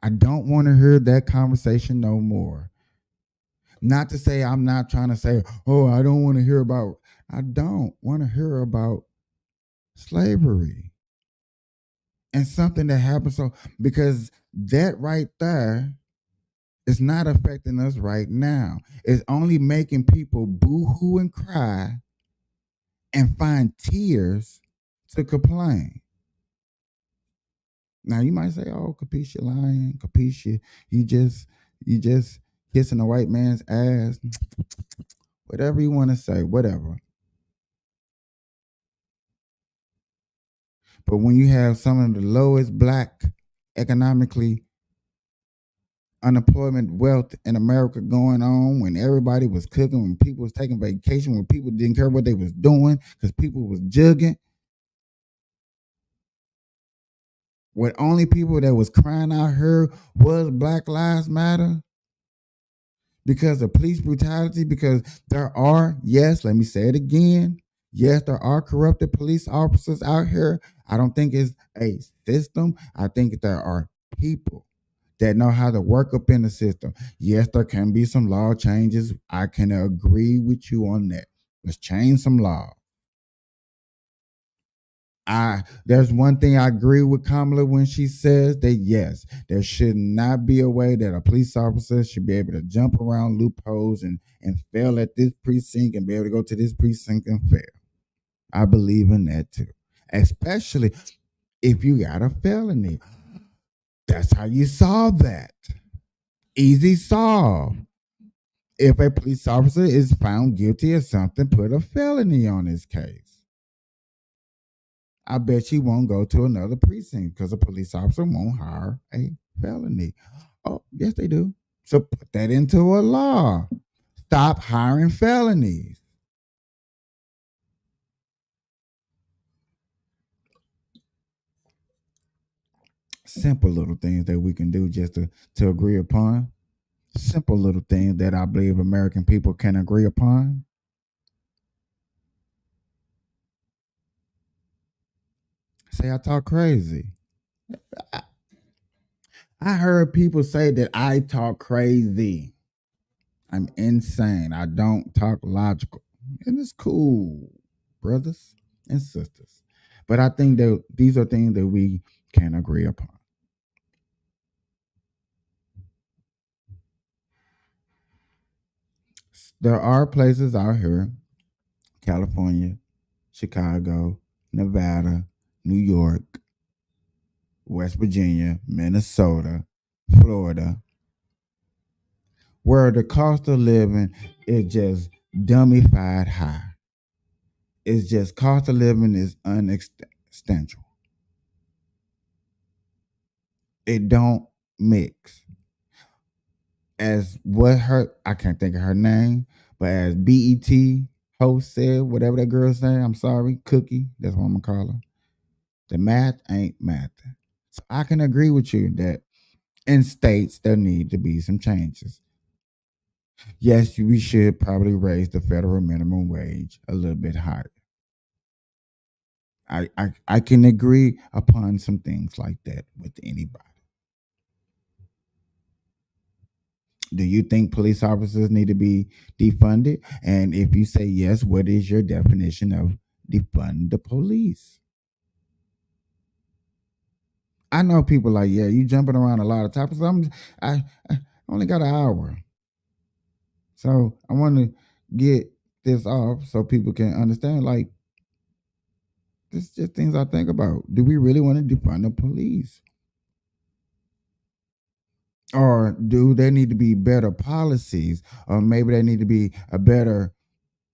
I don't want to hear that conversation no more. Not to say I'm not trying to say, oh, I don't want to hear about, I don't want to hear about slavery and something that happened. So, because that right there is not affecting us right now. It's only making people boo hoo and cry and find tears to complain. Now you might say, "Oh, Capiche, you lying. Capiche, you just kissing a white man's ass." Whatever you want to say, whatever. But when you have some of the lowest black economically unemployment wealth in America going on, when everybody was cooking, when people was taking vacation, when people didn't care what they was doing because people was jugging, what only people that was crying out here was Black Lives Matter because of police brutality, because there are, yes, let me say it again, yes, there are corrupted police officers out here. I don't think it's a system. I think there are people that know how to work up in the system. Yes, there can be some law changes. I can agree with you on that. Let's change some law. There's one thing I agree with Kamala when she says that yes, there should not be a way that a police officer should be able to jump around loopholes and fail at this precinct and be able to go to this precinct and fail. I believe in that too. Especially if you got a felony. That's how you solve that. Easy solve. If a police officer is found guilty of something, put a felony on his case. I bet you won't go to another precinct because a police officer won't hire a felony. Oh, yes, they do. So put that into a law. Stop hiring felonies. Simple little things that we can do just to agree upon. Simple little things that I believe American people can agree upon. Say I talk crazy. I heard people say that I talk crazy. I'm insane. I don't talk logical. And it's cool, brothers and sisters. But I think that these are things that we can agree upon. There are places out here, California, Chicago, Nevada, New York, West Virginia, Minnesota, Florida, where the cost of living is just dummified high. It's just cost of living is unextensible. It don't mix. As what her I can't think of her name, but as BET host said, whatever that girl said, I'm sorry, Cookie, that's what I'm gonna call her. The math ain't math. So I can agree with you that in states there need to be some changes. Yes, we should probably raise the federal minimum wage a little bit higher. I can agree upon some things like that with anybody. Do you think police officers need to be defunded? And if you say yes, what is your definition of defund the police? I know people like, yeah, you jumping around a lot of topics. I only got an hour. So I want to get this off so people can understand. Like, this is just things I think about. Do we really want to defund the police? Or do there need to be better policies? Or maybe there need to be a better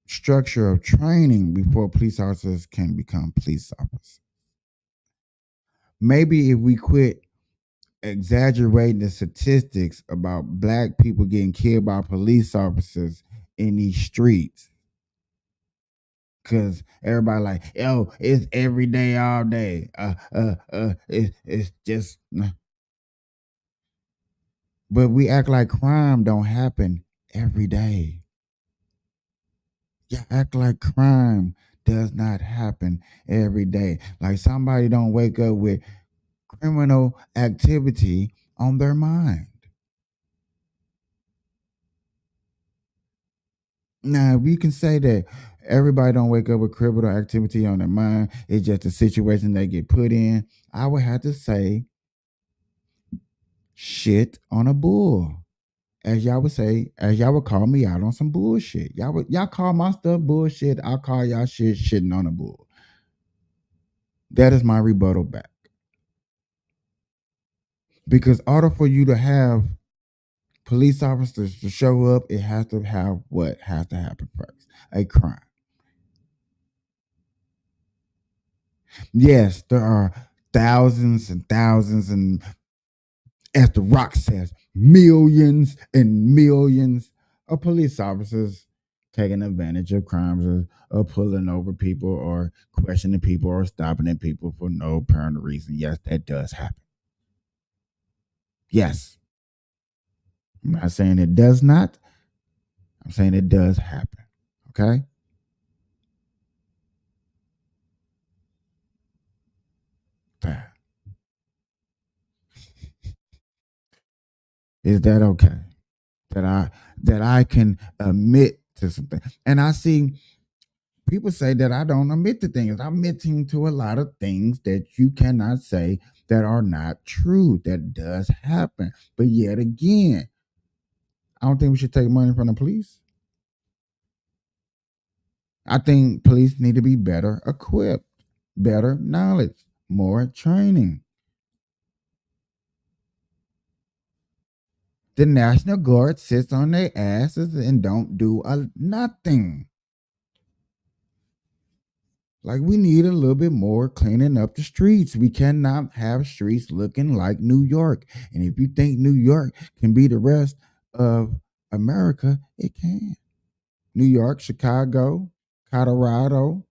structure of training before police officers can become police officers. Maybe if we quit exaggerating the statistics about black people getting killed by police officers in these streets. Cause everybody like, yo, it's every day, all day. It's just. But we act like crime don't happen every day. You act like crime does not happen every day. Like somebody don't wake up with criminal activity on their mind. Now, we can say that everybody don't wake up with criminal activity on their mind. It's just a situation they get put in. I would have to say shit on a bull. As y'all would say, as y'all would call me out on some bullshit. Y'all call my stuff bullshit. I'll call y'all shit shitting on a bull. That is my rebuttal back. Because in order for you to have police officers to show up, it has to have what has to happen first? A crime. Yes, there are thousands and thousands, and as The Rock says, millions and millions of police officers taking advantage of crimes or pulling over people or questioning people or stopping people for no apparent reason. Yes, that does happen. Yes. I'm not saying it does not. I'm saying it does happen. Okay? Is that okay? That I can admit to something. And I see people say that I don't admit to things. I'm admitting to a lot of things that you cannot say that are not true. That does happen. But yet again, I don't think we should take money from the police. I think police need to be better equipped, better knowledge, more training. The National Guard sits on their asses and don't do nothing. Like we need a little bit more cleaning up the streets. We cannot have streets looking like New York. And if you think New York can be the rest of America, it can. New York, Chicago, Colorado.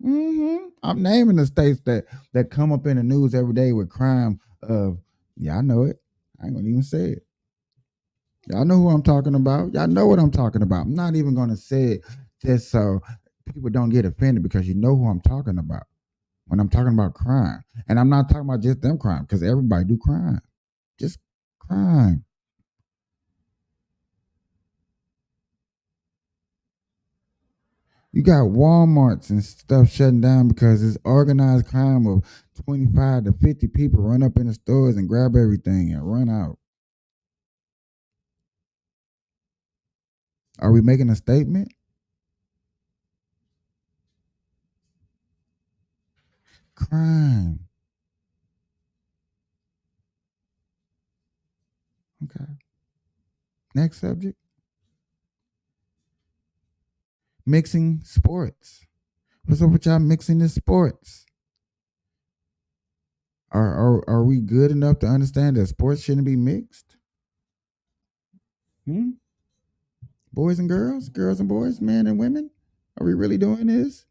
I'm naming the states that come up in the news every day with crime of, yeah, I know it. I ain't gonna even say it. Y'all know who I'm talking about. Y'all know what I'm talking about. I'm not even gonna say it just so people don't get offended because you know who I'm talking about when I'm talking about crime. And I'm not talking about just them crime because everybody do crime. Just crime. You got Walmarts and stuff shutting down because it's organized crime of 25 to 50 people run up in the stores and grab everything and run out. Are we making a statement? Crime. Okay. Next subject. Mixing sports. What's up with y'all mixing the sports? Are we good enough to understand that sports shouldn't be mixed? Hmm? Boys and girls and boys, men and women. Are we really doing this?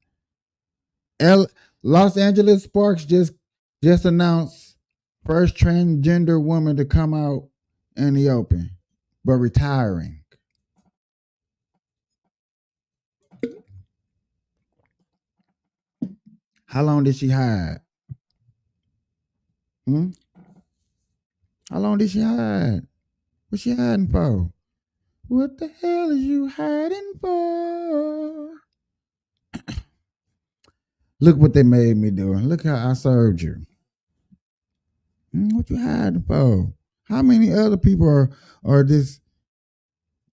Los Angeles Sparks just announced first transgender woman to come out in the open, but retiring. How long did she hide? Hmm? How long did she hide? What she hiding for? What the hell is you hiding for? Look what they made me do. Look how I served you. What you hiding for? How many other people are this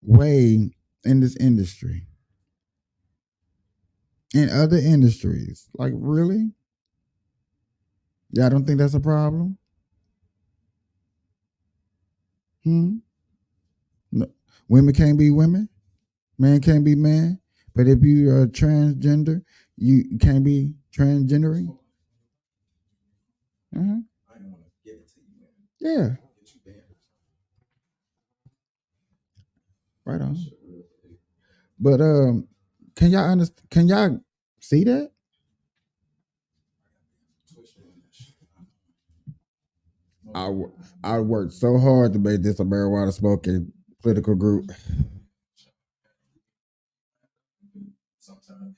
way in this industry? In other industries. Like really? Y'all don't think that's a problem? Hmm? No. Women can't be women, man can't be man. But if you are transgender, you can't be transgendering. Uh-huh.
I didn't want to give it to you, man.
Yeah,
Get you banned.
right on. But can y'all understand? Can y'all see that? I wo- I worked so hard to make this a marijuana smoking political group.
Sometimes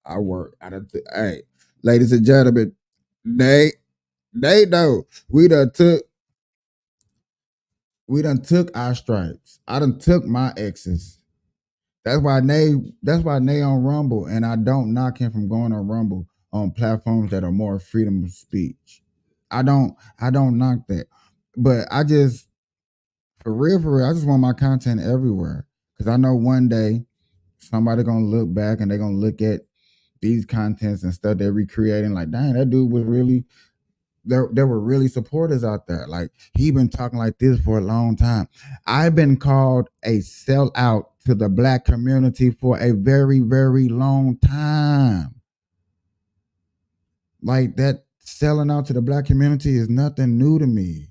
I work. Hey, ladies and gentlemen, they know we done took our stripes. I done took my exes. That's why they on Rumble, and I don't knock him from going on Rumble on platforms that are more freedom of speech. I don't knock that. But for real, I just want my content everywhere. Cause I know one day somebody gonna look back and they're gonna look at these contents and stuff they're recreating, like, dang, that dude was really there were really supporters out there. Like he been talking like this for a long time. I've been called a sellout to the black community for a very, very long time. Like that selling out to the black community is nothing new to me.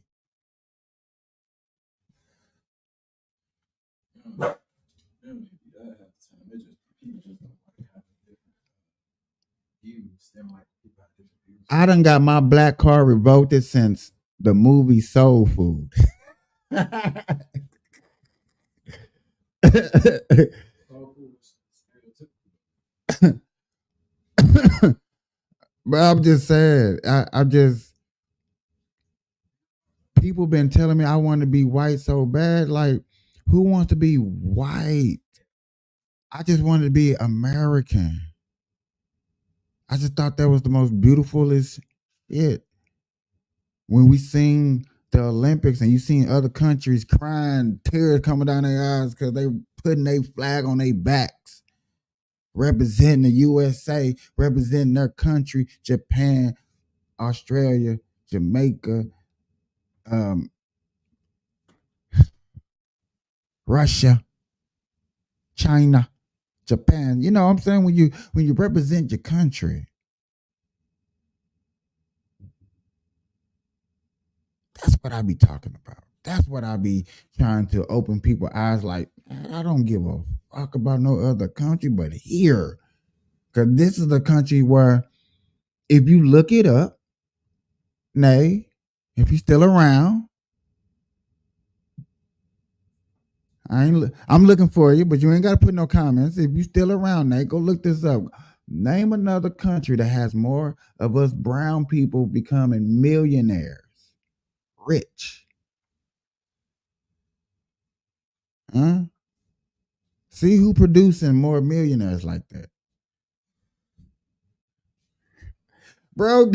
I done got my black card revoked since the movie Soul Food. But I'm just saying, I just people been telling me I want to be white so bad. Like, who wants to be white? I just wanted to be American. I just thought that was the most beautifulest shit. When we sing the Olympics and you seen other countries crying, tears coming down their eyes because they putting their flag on their backs, representing the USA, representing their country, Japan, Australia, Jamaica, um, Russia, China, Japan. You know what I'm saying? When you represent your country, that's what I be talking about. That's what I be trying to open people's eyes. Like, I don't give a fuck about no other country but here. Cause this is the country where if you look it up, nay, if you still around, I'm looking for you, but you ain't gotta put no comments. If you still around, nay, go look this up. Name another country that has more of us brown people becoming millionaires, rich. Huh? See who producing more millionaires like that. Bro,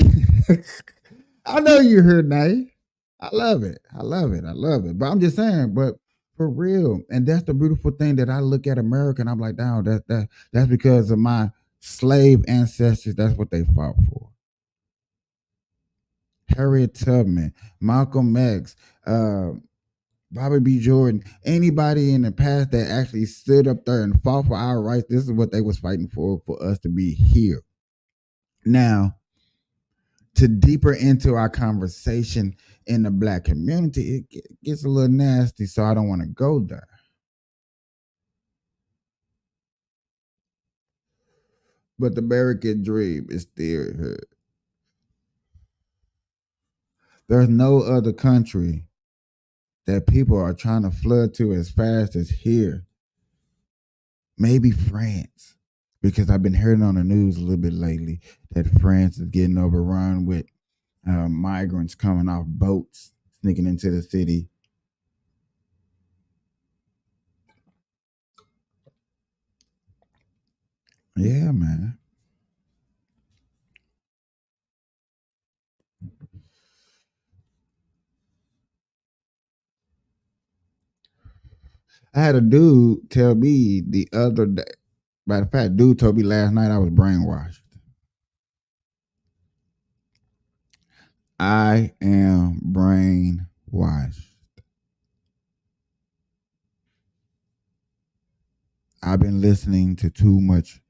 I know you heard Nay. I love it. I love it. I love it. But I'm just saying, but For real. And that's the beautiful thing that I look at America and I'm like, down, that's because of my slave ancestors. That's what they fought for. Harriet Tubman, Malcolm X, uh, Bobby B. Jordan, anybody in the past that actually stood up there and fought for our rights, this is what they was fighting for us to be here. Now, to deeper into our conversation in the black community, it gets a little nasty, so I don't want to go there. But the American dream is still here. There's no other country that people are trying to flood to as fast as here. Maybe France, because I've been hearing on the news a little bit lately that France is getting overrun with migrants coming off boats, sneaking into the city. Yeah, man. I had a dude tell me the other day. Matter of fact, dude told me last night I was brainwashed. I am brainwashed. I've been listening to too much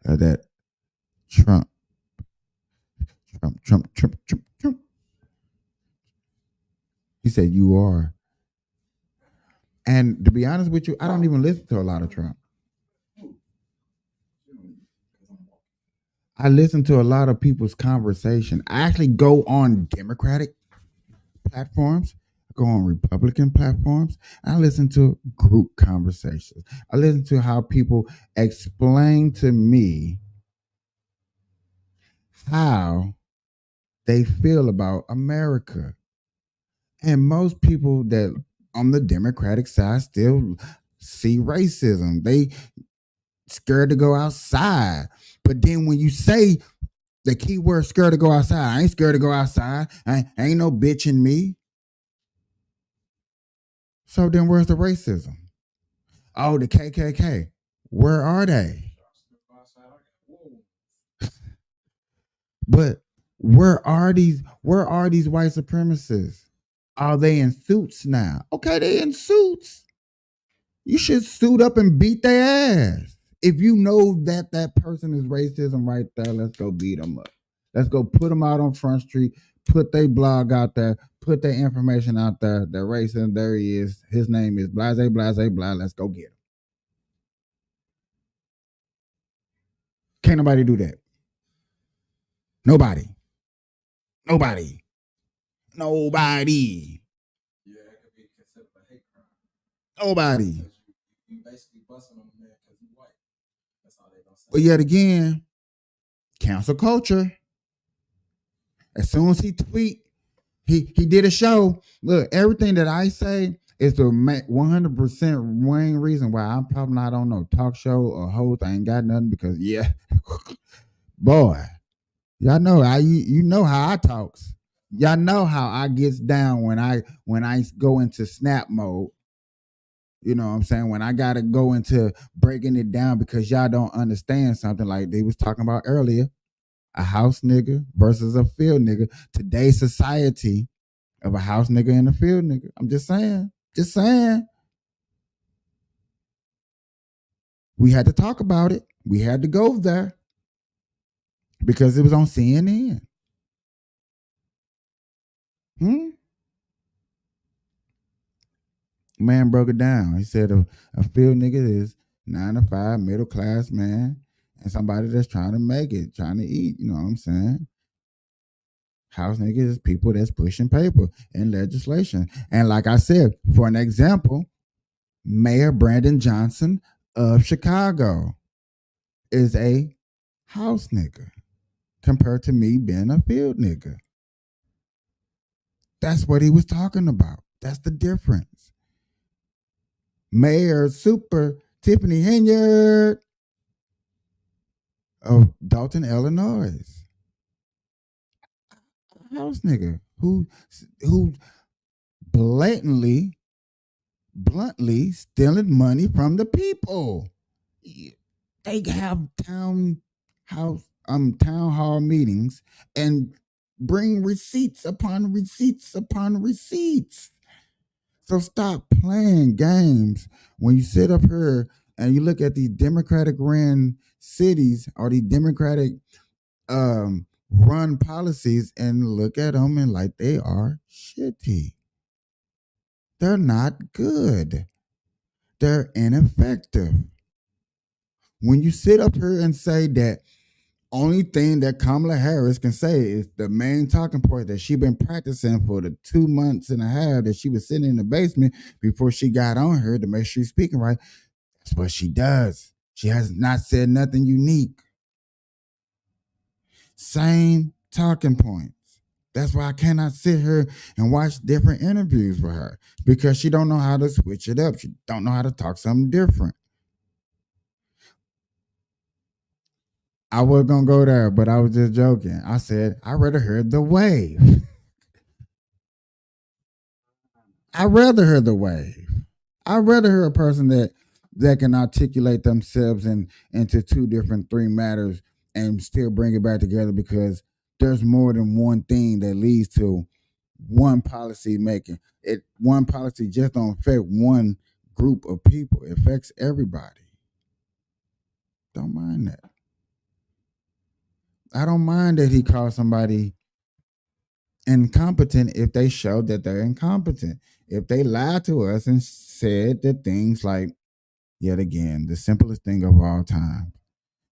of that Trump. He said, "You are." And to be honest with you, I don't even listen to a lot of Trump. I listen to a lot of people's conversation. I actually go on Democratic platforms, I go on Republican platforms. I listen to group conversations. I listen to how people explain to me how they feel about America. And most people that on the Democratic side still see racism. They scared to go outside. But then when you say the key word scared to go outside, I ain't scared to go outside. I ain't no bitch in me. So then where's the racism? Oh, the KKK. Where are they? But where are these white supremacists? Are they in suits now? Okay, they in suits. You should suit up and beat their ass. If you know that that person is racism right there, let's go beat them up. Let's go put them out on Front Street, put their blog out there, put their information out there. They're racist. There he is. His name is Blase, Blase, blah. Let's go get him. Can't nobody do that. Nobody. Nobody. Nobody.
Yeah, it could be considered a hate crime.
Nobody.
Because you basically busting on a man because he's white. That's all they gonna say.
But yet again, cancel culture. As soon as he tweet, he did a show. Look, everything that I say is the 100% main reason why I'm probably not on no talk show or host. I ain't got nothing because boy, y'all know you know how I talks. Y'all know how I gets down when I go into snap mode. You know what I'm saying? When I gotta go into breaking it down because y'all don't understand something like they was talking about earlier. A house nigga versus a field nigga. Today's society of a house nigga and a field nigga. I'm just saying. Just saying. We had to talk about it. We had to go there because it was on CNN. Man broke it down. He said a field nigga is 9 to 5 middle class man and somebody that's trying to make it, trying to eat. You know what I'm saying? House niggas is people that's pushing paper and legislation. And like I said, for an example, Mayor Brandon Johnson of Chicago is a house nigga compared to me being a field nigga. That's what he was talking about. That's the difference. Mayor Super Tiffany Henyard of Dalton, Illinois. House nigga who blatantly bluntly stealing money from the people. They have town hall meetings and bring receipts upon receipts upon receipts. So stop playing games when you sit up here and you look at these Democratic ran cities or these Democratic run policies and look at them and like they are shitty. They're not good. They're ineffective. When you sit up here and say that only thing that Kamala Harris can say is the main talking point that she been practicing for the 2 months and a half that she was sitting in the basement before she got on here to make sure she's speaking right. That's what she does. She has not said nothing unique. Same talking points. That's why I cannot sit here and watch different interviews with her because she don't know how to switch it up. She don't know how to talk something different. I was gonna go there, but I was just joking. I said I rather hear the wave. I rather hear the wave. I rather hear a person that can articulate themselves into two different three matters and still bring it back together because there's more than one thing that leads to one policy making. One policy just don't affect one group of people. It affects everybody. Don't mind that. I don't mind that he called somebody incompetent if they show that they're incompetent. If they lied to us and said the things like, yet again, the simplest thing of all time.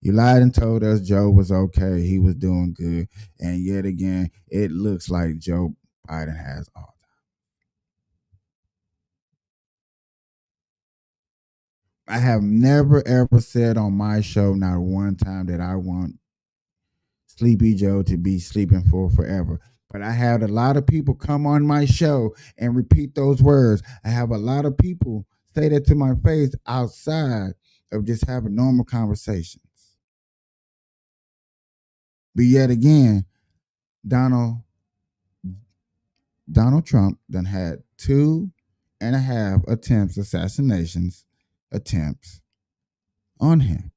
You lied and told us Joe was okay, he was doing good, and yet again, it looks like Joe Biden has all. I have never ever said on my show, not one time, that I want Sleepy Joe to be sleeping for forever. But I had a lot of people come on my show and repeat those words. I have a lot of people say that to my face outside of just having normal conversations. But yet again, Donald Donald Trump then had 2.5 assassinations attempts on him.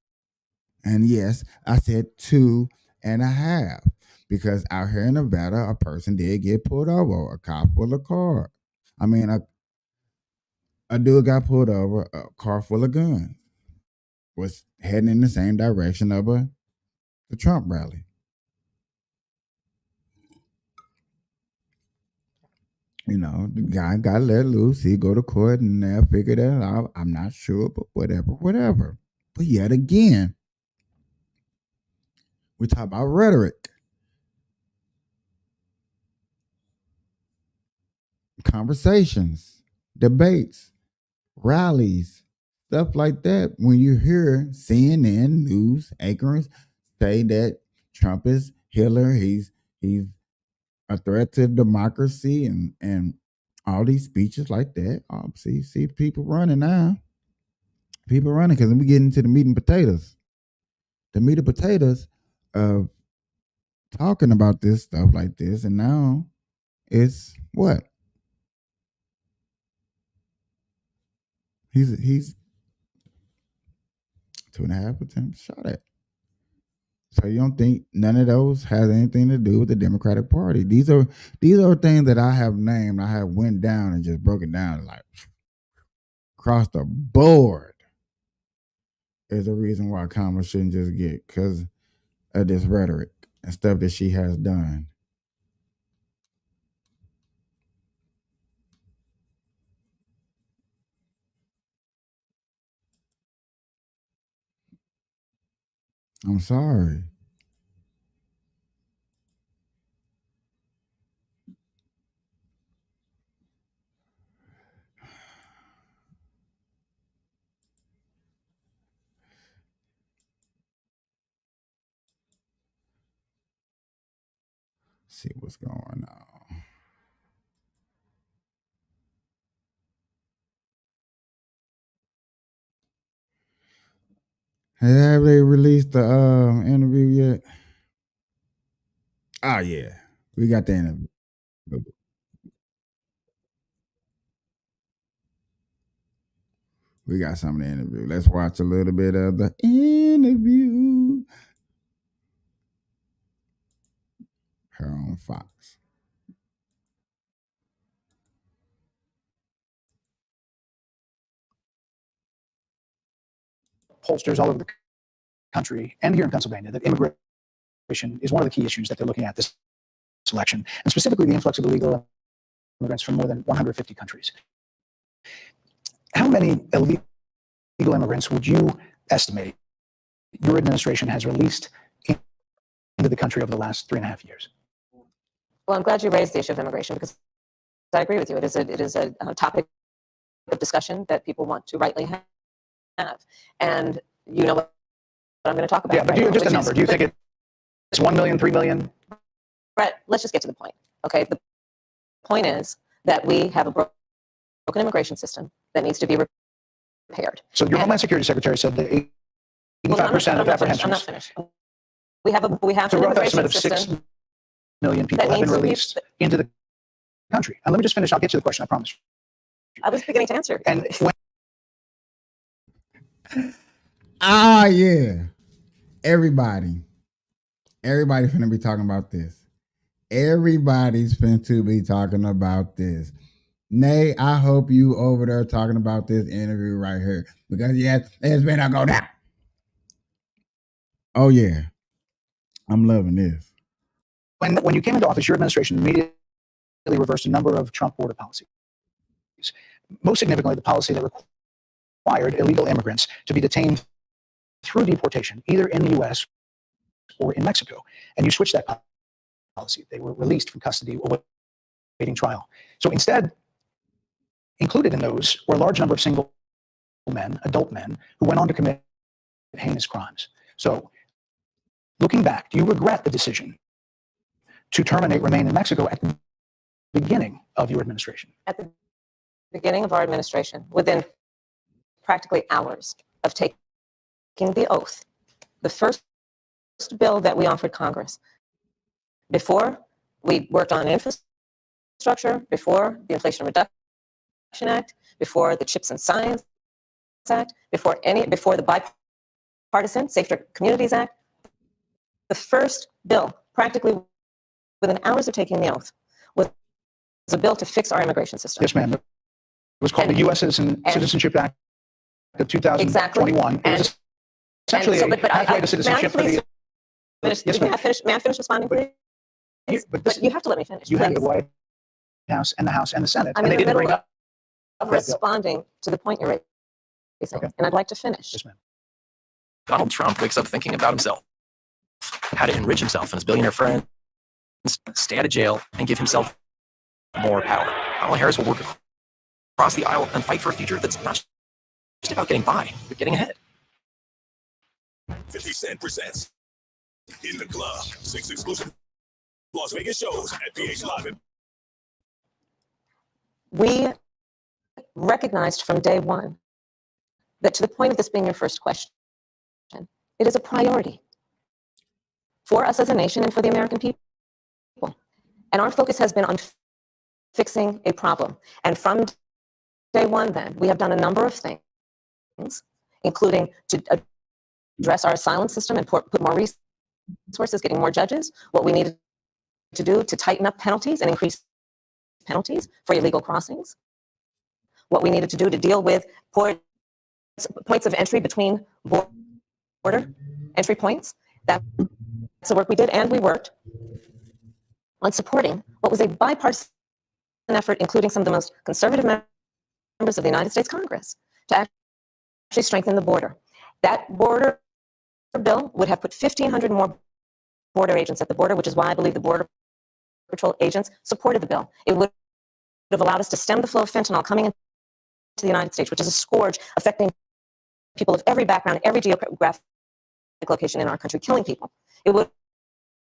And yes, I said 2.5 because out here in Nevada, a person did get pulled over, a cop full of car. I mean, a dude got pulled over, a car full of guns, was heading in the same direction of the Trump rally. You know, the guy got let loose. He go to court and they'll figure that out. I'm not sure, but whatever, whatever. But yet again, we talk about rhetoric, conversations, debates, rallies, stuff like that. When you hear CNN news anchors say that Trump is Hitler, he's a threat to democracy, and all these speeches like that. See people running now. People running because we get into the meat and potatoes. The meat and potatoes of talking about this stuff like this, and now it's what he's 2.5 attempts shot at. So you don't think none of those has anything to do with the Democratic Party? These are things that I have named. I have went down and just broken down like across the board. Is the reason why Kamala shouldn't just get because of this rhetoric and stuff that she has done. I'm sorry. See what's going on. Have they released the interview yet? Oh yeah, we got the interview. We got some of the interview. Let's watch a little bit of the interview. Her on Fox.
Pollsters all over the country and here in Pennsylvania that immigration is one of the key issues that they're looking at this election, and specifically the influx of illegal immigrants from more than 150 countries. How many illegal immigrants would you estimate your administration has released into the country over the last 3.5 years?
Well, I'm glad you raised the issue of immigration because I agree with you. It is a topic of discussion that people want to rightly have. And you know what I'm going to talk about.
Yeah, but
right now,
just a
which
number. Do you think it's 1 million, 3 million?
Brett, let's just get to the point. Okay. The point is that we have a broken immigration system that needs to be repaired.
So your Homeland Security Secretary said that 85% of apprehensions.
I'm not finished. We have
So
an
a rough
immigration
estimate of 6
system
million people
that
have been
needs to be-
released into the country. And let me just finish. I'll get to the question, I promise.
I was beginning to answer.
And when
Ah, yeah. Everybody finna be talking about this. Everybody's finna be talking about this. Nay, I hope you over there talking about this interview right here. Because yes, it's been a go down. Oh yeah. I'm loving this.
when you came into office, your administration immediately reversed a number of Trump border policies. Most significantly, the policy that required illegal immigrants to be detained through deportation, either in the U.S. or in Mexico. And you switched that policy. They were released from custody awaiting trial. So instead, included in those were a large number of single men, adult men, who went on to commit heinous crimes. So looking back, do you regret the decision to terminate remain in Mexico at the beginning of your administration?
At the beginning of our administration, within practically hours of taking the oath, the first bill that we offered Congress, before we worked on infrastructure, before the Inflation Reduction Act, before the Chips and Science Act, before the Bipartisan Safer Communities Act, the first bill, practically within hours of taking the oath, was a bill to fix our immigration system.
Yes, ma'am. It was called the U.S. Citizenship Act of 2021.
Exactly.
It was essentially a pathway to citizenship for the...
Yes,
Yes, ma'am.
may I finish responding, please? But you have to let me finish.
You had the
please.
White House and the House and the Senate,
I'm
and
in
they
the
didn't bring
middle
up
of
that bill.
responding to the point you're raising,
Okay.
and I'd like to finish.
Yes, ma'am.
Donald Trump wakes up thinking about himself, how to enrich himself and his billionaire friends, stay out of jail, and give himself more power. Kamala Harris will work across the aisle and fight for a future that's not just about getting by, but getting ahead.
50 Cent presents In the Club, 6 exclusive Las Vegas shows at PH Live.
We recognized from day one that, to the point of this being your first question, it is a priority for us as a nation and for the American people. And our focus has been on fixing a problem. And from day one, then, we have done a number of things, including to address our asylum system and put more resources, getting more judges, what we needed to do to tighten up penalties and increase penalties for illegal crossings, what we needed to do to deal with points of entry between border entry points. That's the work we did, and we worked on supporting what was a bipartisan effort, including some of the most conservative members of the United States Congress, to actually strengthen the border. That border bill would have put 1,500 more border agents at the border, which is why I believe the Border Patrol agents supported the bill. It would have allowed us to stem the flow of fentanyl coming into the United States, which is a scourge affecting people of every background, every geographic location in our country, killing people. It would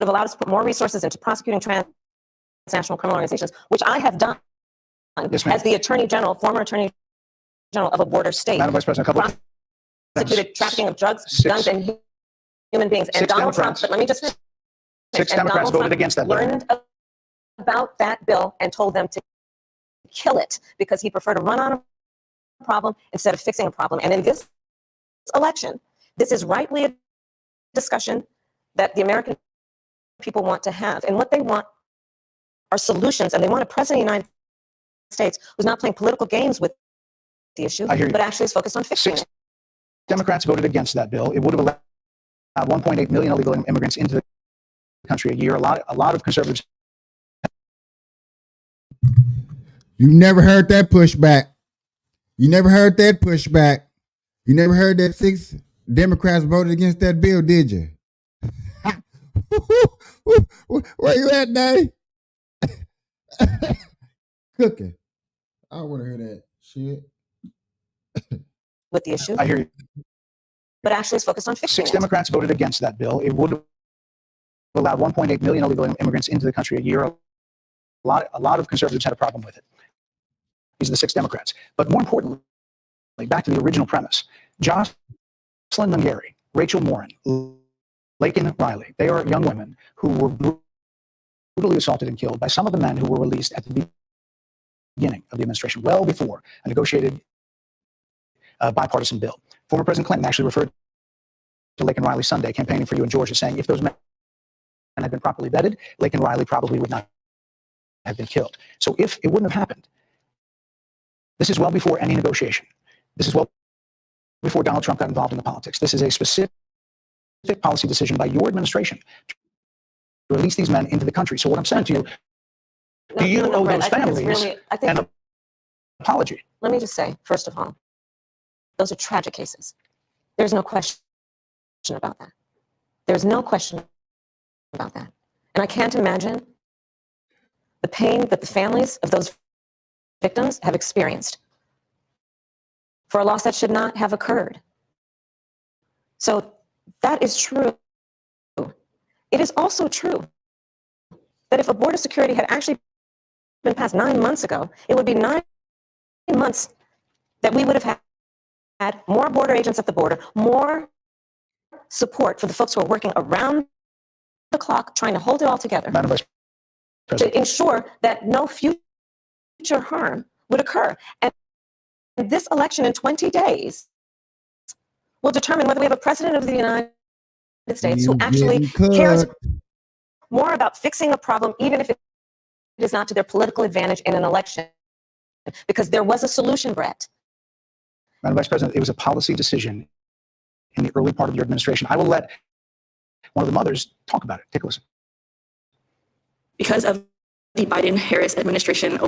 have allowed us to put more resources into prosecuting transnational criminal organizations, which I have done
Yes,
as the Attorney General, former Attorney General of a border state.
Madam Vice President, a couple of
Prosecuted trafficking of drugs, guns, and human beings. And
Six
Donald
Democrats.
Trump, but let me just finish.
6
And
Democrats
Donald
voted
Trump
against that bill.
learned about that bill and told them to kill it because he preferred to run on a problem instead of fixing a problem. And in this election, this is rightly a discussion that the American people want to have. And what they want are solutions. And they want a president of the United States who's not playing political games with the issue,
I hear you.
but actually is focused on fixing it.
Democrats voted against that bill. It would have allowed 1.8 million illegal immigrants into the country a year. A lot of conservatives.
You never heard that pushback. You never heard that pushback. You never heard that 6 Democrats voted against that bill, did you? Where you at, Dave? Cooking. I want to hear that shit.
With the issue,
I hear you.
but actually is focused on fixing
6
it.
Democrats voted against that bill. It would have allowed 1.8 million illegal immigrants into the country a year. A lot of conservatives had a problem with it. These are the 6 Democrats. But more importantly, back to the original premise, Jocelyn Mungary, Rachel Morin, Laken Riley, they are young women who were brutally assaulted and killed by some of the men who were released at the beginning of the administration, well before a negotiated bipartisan bill. Former President Clinton actually referred to Laken Riley Sunday campaigning for you in Georgia, saying if those men had been properly vetted, Laken Riley probably would not have been killed. So if it wouldn't have happened, this is well before any negotiation. This is well before Donald Trump got involved in the politics. This is a specific policy decision by your administration to release these men into the country. So what I'm saying to you, do you owe
Brett,
those families an apology?
Let me just say, first of all, those are tragic cases. There's no question about that. There's no question about that. And I can't imagine the pain that the families of those victims have experienced for a loss that should not have occurred. So that is true. It is also true that if a border security had actually been passed 9 months ago, it would be 9 months that we would have had more border agents at the border, more support for the folks who are working around the clock trying to hold it all together
Madam Vice President,
to ensure that no future harm would occur. And this election in 20 days will determine whether we have a president of the United States who actually cares more about fixing a problem, even if it is not to their political advantage in an election. Because there was a solution, Brett.
Madam Vice President, it was a policy decision in the early part of your administration. I will let one of the mothers talk about it. Take a listen.
Because of the Biden-Harris administration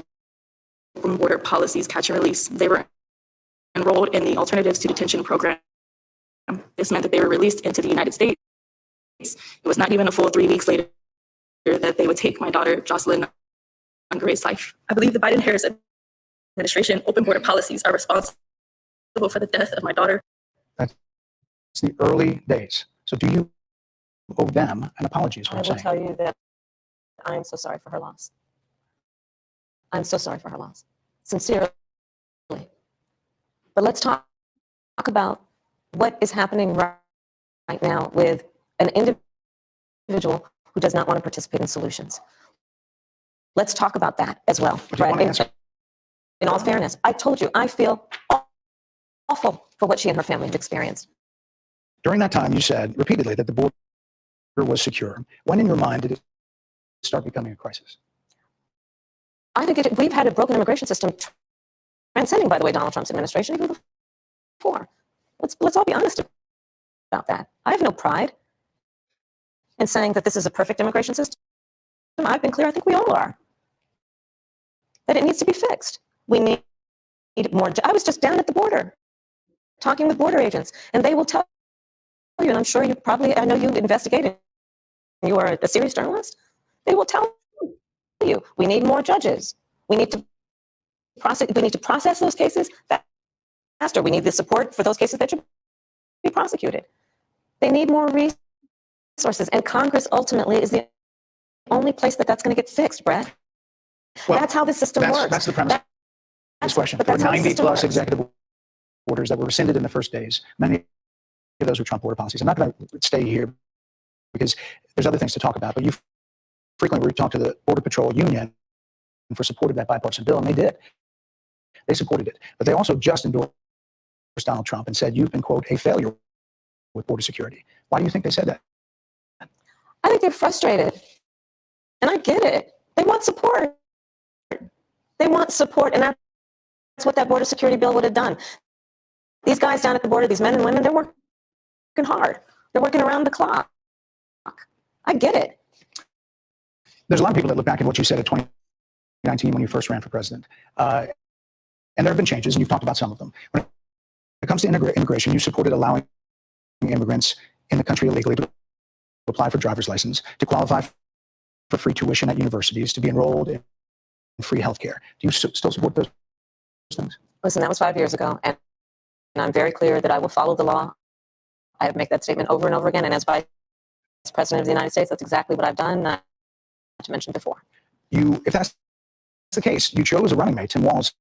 open border policies, catch and release, they were enrolled in the Alternatives to Detention program. This meant that they were released into the United States. It was not even a full 3 weeks later that they would take my daughter, Jocelyn Mungary's life. I believe the Biden-Harris administration open border policies are responsible for the death of my daughter.
That's the early days. So do you owe them an apology is what
I
I'm
will
saying.
tell you that I am so sorry for her loss. I'm so sorry for her loss. Sincerely. But let's talk about what is happening right now with an individual who does not want to participate in solutions. Let's talk about that as well. Right? In all fairness, I told you, I feel awful for what she and her family have experienced.
During that time, you said repeatedly that the border was secure. When in your mind did it start becoming a crisis?
I think we've had a broken immigration system transcending, by the way, Donald Trump's administration even before. Let's all be honest about that. I have no pride in saying that this is a perfect immigration system. I've been clear, I think we all are, that it needs to be fixed. We need more. I was just down at the border talking with border agents, and they will tell you, and I'm sure you probably, I know you investigated, you are a serious journalist, they will tell you, we need more judges. We need to process those cases faster. We need the support for those cases that should be prosecuted. They need more resources, and Congress ultimately is the only place that's going to get fixed, Brett. Well, that's how this system works.
That's the premise of this question. There were 90 plus executive orders that were rescinded in the first days. Many of those were Trump border policies. I'm not going to stay here because there's other things to talk about, but you frequently talked to the Border Patrol Union for support of that bipartisan bill, and they did. They supported it. But they also just endorsed Donald Trump and said, you've been, quote, a failure with border security. Why do you think they said that?
I think they're frustrated. And I get it. They want support. They want support. And that's what that border security bill would have done. These guys down at the border, these men and women, they're working hard. They're working around the clock. I get it.
There's a lot of people that look back at what you said in 2019 when you first ran for president. And there have been changes, and you've talked about some of them. When it comes to immigration, you supported allowing immigrants in the country illegally to apply for driver's license, to qualify for free tuition at universities, to be enrolled in free healthcare. Do you still support those things?
Listen, that was 5 years ago, and I'm very clear that I will follow the law. I have made that statement over and over again, and as Vice President of the United States, that's exactly what I've done, not to mention before.
If that's the case, you chose a running mate, Tim Walz,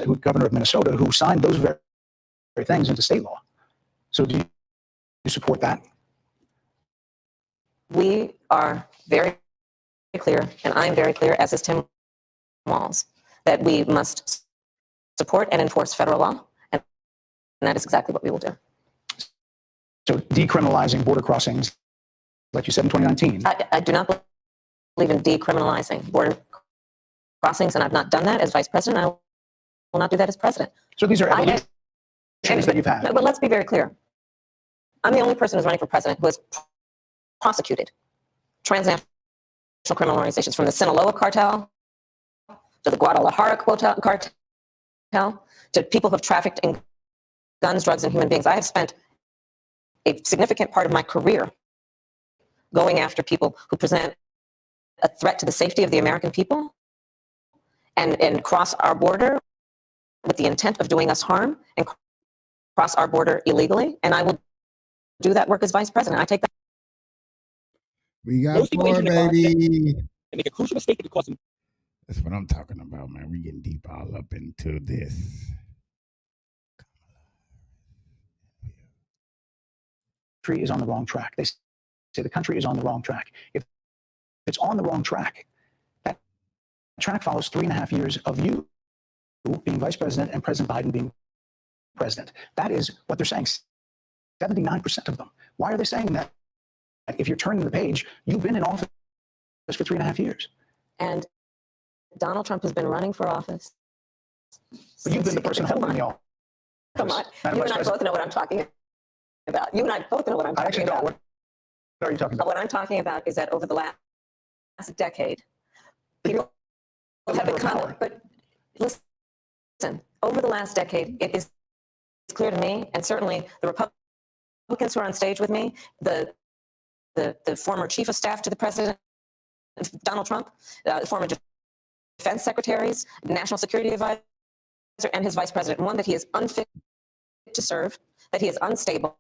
who governor of Minnesota, who signed those very things into state law. So do you support that?
We are very clear, and I'm very clear, as is Tim Walz, that we must support and enforce federal law, and that is exactly what we will do.
So decriminalizing border crossings, like you said in 2019.
I do not believe in decriminalizing border crossings, and I've not done that as vice president. I will not do that as president.
So these are evolutions that you've had.
But let's be very clear. I'm the only person who's running for president who has prosecuted transnational criminal organizations, from the Sinaloa cartel to the Guadalajara cartel to people who have trafficked in guns, drugs, and human beings. I have spent a significant part of my career going after people who present a threat to the safety of the American people and cross our border with the intent of doing us harm and cross our border illegally. And I will do that work as vice president. I take that.
We got
Most people
more,
enter their
baby.
and make a crucial mistake that could cause them.
That's what I'm talking about, man. We getting deep all up into this.
Country is on the wrong track. They say the country is on the wrong track. If it's on the wrong track, that track follows 3.5 years of you being vice president and President Biden being president. That is what they're saying. 79% of them. Why are they saying that? If you're turning the page, you've been in office for 3.5 years.
And Donald Trump has been running for office.
But you've been the person holding the office.
Come on. You and I both know what I'm talking about. You and I both know what I'm talking about.
What are you talking about?
What I'm talking about is that over the last decade, people have become, but listen, over the last decade, it is clear to me, and certainly the Republicans who are on stage with me, the former chief of staff to the president, Donald Trump, the former defense secretaries, national security advisor, and his vice president, one, that he is unfit to serve, that he is unstable,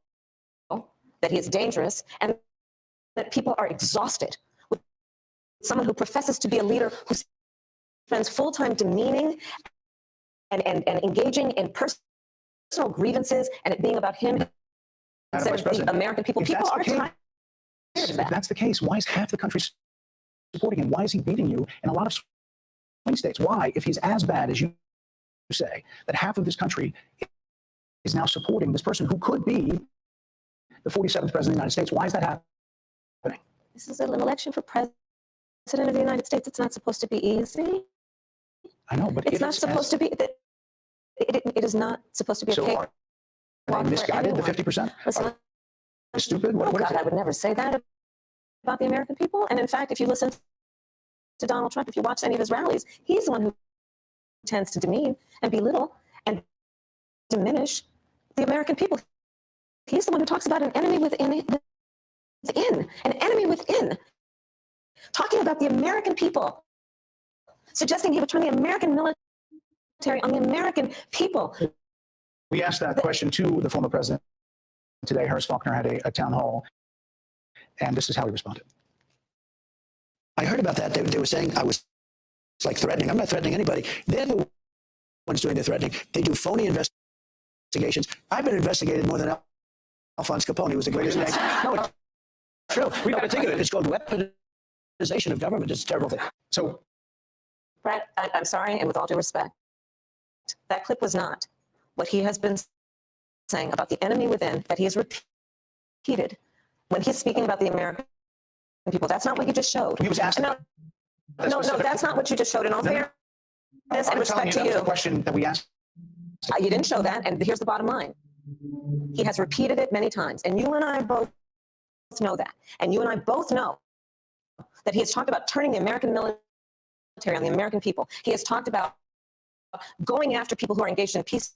that he is dangerous, and that people are exhausted with someone who professes to be a leader who spends full time demeaning and engaging in personal grievances and it being about him instead of the American people. People are tired of that.
If that's the case, why is half the country supporting him? Why is he beating you in a lot of swing states? Why, if he's as bad as you say, that half of this country is now supporting this person who could be the 47th president of the United States? Why is that happening?
This is an election for president of the United States. It's not supposed to be easy.
I know, but
it's not supposed to be. It is not supposed to be a cake.
Are they misguided, the 50%?
Listen,
are they stupid?
Oh God, I would never say that about the American people. And in fact, if you listen to Donald Trump, if you watch any of his rallies, he's the one who tends to demean and belittle and diminish the American people. He's the one who talks about an enemy within, an enemy within, talking about the American people, suggesting he would turn the American military on the American people.
We asked that question to the former president today. Harris Faulkner had a town hall, and this is how he responded.
I heard about that. They were saying I was like threatening. I'm not threatening anybody. They're the ones doing the threatening. They do phony investigations. I've been investigated more than Alphonse Capone was the greatest name. No, it's true. We got to think of it. It's called weaponization of government. It's a terrible thing.
So,
Brett, I'm sorry, and with all due respect, That clip was not what he has been saying about the enemy within, that he has repeated when he's speaking about the American people. That's not what you just showed.
He was asked.
No, that's not what you just showed. In all fairness and respect to
that was
you,
the question that we asked.
you didn't show that, and here's the bottom line. He has repeated it many times, and you and I both know that. And you and I both know that he has talked about turning the American military on the American people. He has talked about going after people who are engaged in peaceful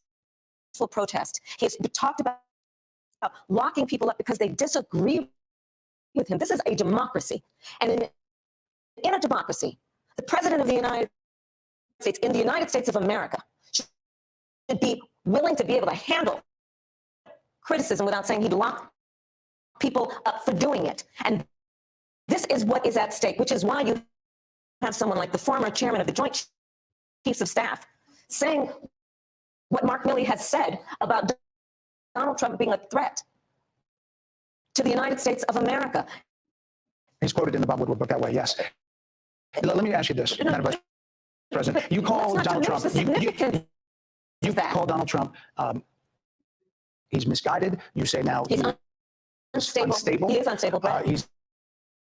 protest. He has talked about locking people up because they disagree with him. This is a democracy. And in a democracy, the president of the United States, in the United States of America, should be willing to be able to handle criticism without saying he'd lock people up for doing it. And this is what is at stake, which is why you have someone like the former chairman of the Joint Chiefs of Staff saying what Mark Milley has said about Donald Trump being a threat to the United States of America.
He's quoted in the Bob Woodward book that way, yes. Let me ask you this, Madam Vice President. You call Donald Trump. You call Donald Trump. He's misguided. You say now
he's unstable. He is unstable.
He's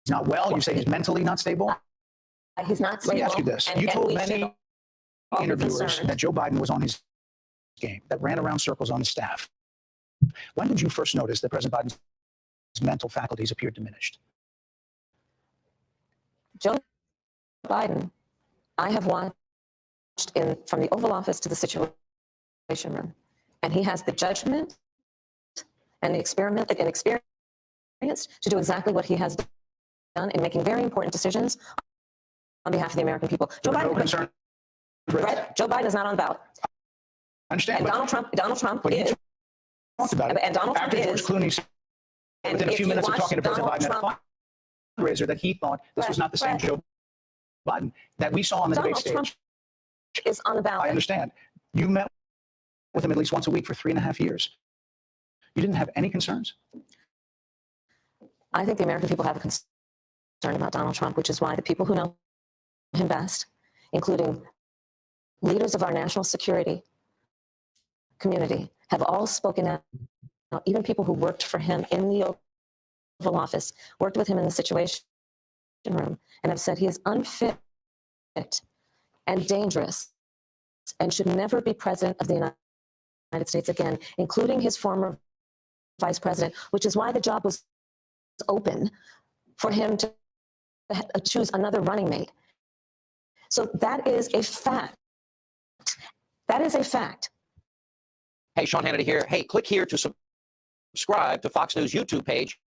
not well. You say he's mentally not stable.
He's not stable.
Let me ask you this. You told many interviewers that Joe Biden was on his game, that ran around circles on his staff. When did you first notice that President Biden's mental faculties appeared diminished?
Joe Biden, I have watched from the Oval Office to the Situation Room, and he has the judgment and the experience to do exactly what he has done in making very important decisions on behalf of the American people. Joe Biden is not on the ballot.
I understand.
And Donald Trump is.
And Donald Trump is. George Clooney said within a few minutes of talking to President Biden at a fundraiser that he thought this was not the same Joe Biden that we saw on the debate stage.
Trump is on the ballot.
I understand. You met with him at least once a week for 3.5 years. You didn't have any concerns?
I think the American people have a concern about Donald Trump, which is why the people who know him best, including leaders of our national security community, have all spoken out. Even people who worked for him in the Oval Office, worked with him in the Situation Room, and have said he is unfit and dangerous and should never be president of the United States again, including his former vice president, which is why the job was open for him to choose another running mate. So that is a fact. That is a fact.
Hey, Sean Hannity here. Hey, click here to subscribe to Fox News YouTube page